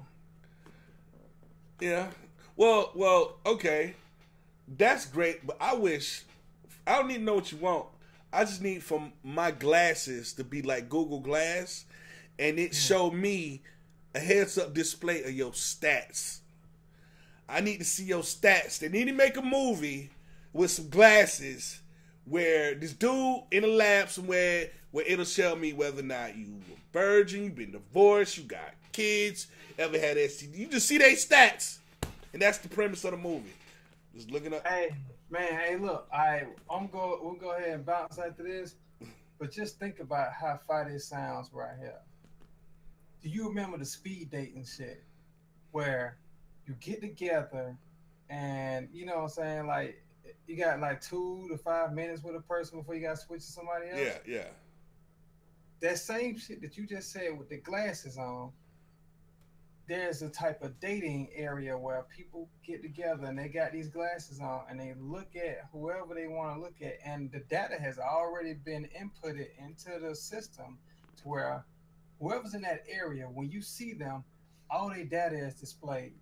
Yeah. Well, okay. That's great, but I don't need to know what you want. I just need for my glasses to be like Google Glass, and it show me a heads-up display of your stats. I need to see your stats. They need to make a movie with some glasses where this dude in a lab somewhere where it'll show me whether or not you a virgin, you been divorced, you got kids, ever had STD. You just see their stats, and that's the premise of the movie. Just looking up. Hey, man, look, we'll go ahead and bounce after this, but just think about how far this sounds right here. Do you remember the speed dating shit where you get together and, you know what I'm saying, like, you got like 2 to 5 minutes with a person before you got to switch to somebody else? Yeah. That same shit that you just said with the glasses on, there's a type of dating area where people get together and they got these glasses on and they look at whoever they want to look at, and the data has already been inputted into the system to where whoever's in that area, when you see them, all their data is displayed.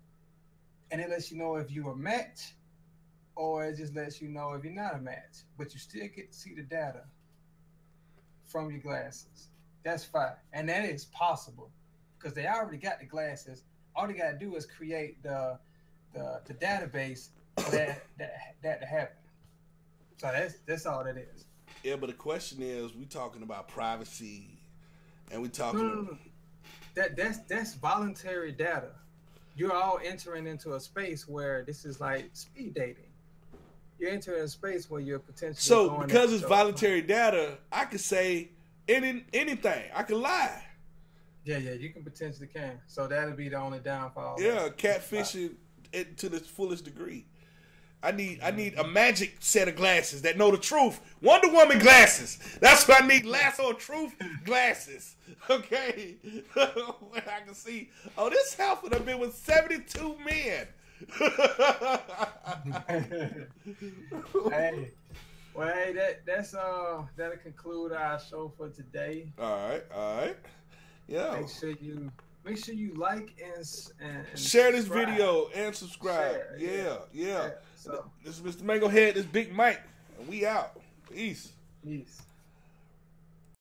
And it lets you know if you're a match, or it just lets you know if you're not a match. But you still get to see the data from your glasses. That's fine. And that is possible because they already got the glasses. All they got to do is create the database for that to happen. So that's all that is. Yeah, but the question is, we talking about privacy, and we talking. No. That's voluntary data. You're all entering into a space where this is like speed dating. You're entering a space where you're potentially. So because it's voluntary data, I could say anything. I could lie. Yeah, you can potentially can. So that'll be the only downfall. Yeah, catfishing to the fullest degree. I need a magic set of glasses that know the truth. Wonder Woman glasses. That's what I need. Lasso of truth glasses. Okay, where I can see. Oh, this house would have been with 72 men. Hey, that'll conclude our show for today. All right. Yeah. Make sure you like and share this video and subscribe. Yeah. So this is Mr. Mango Head. This is Big Mike, and we out. Peace.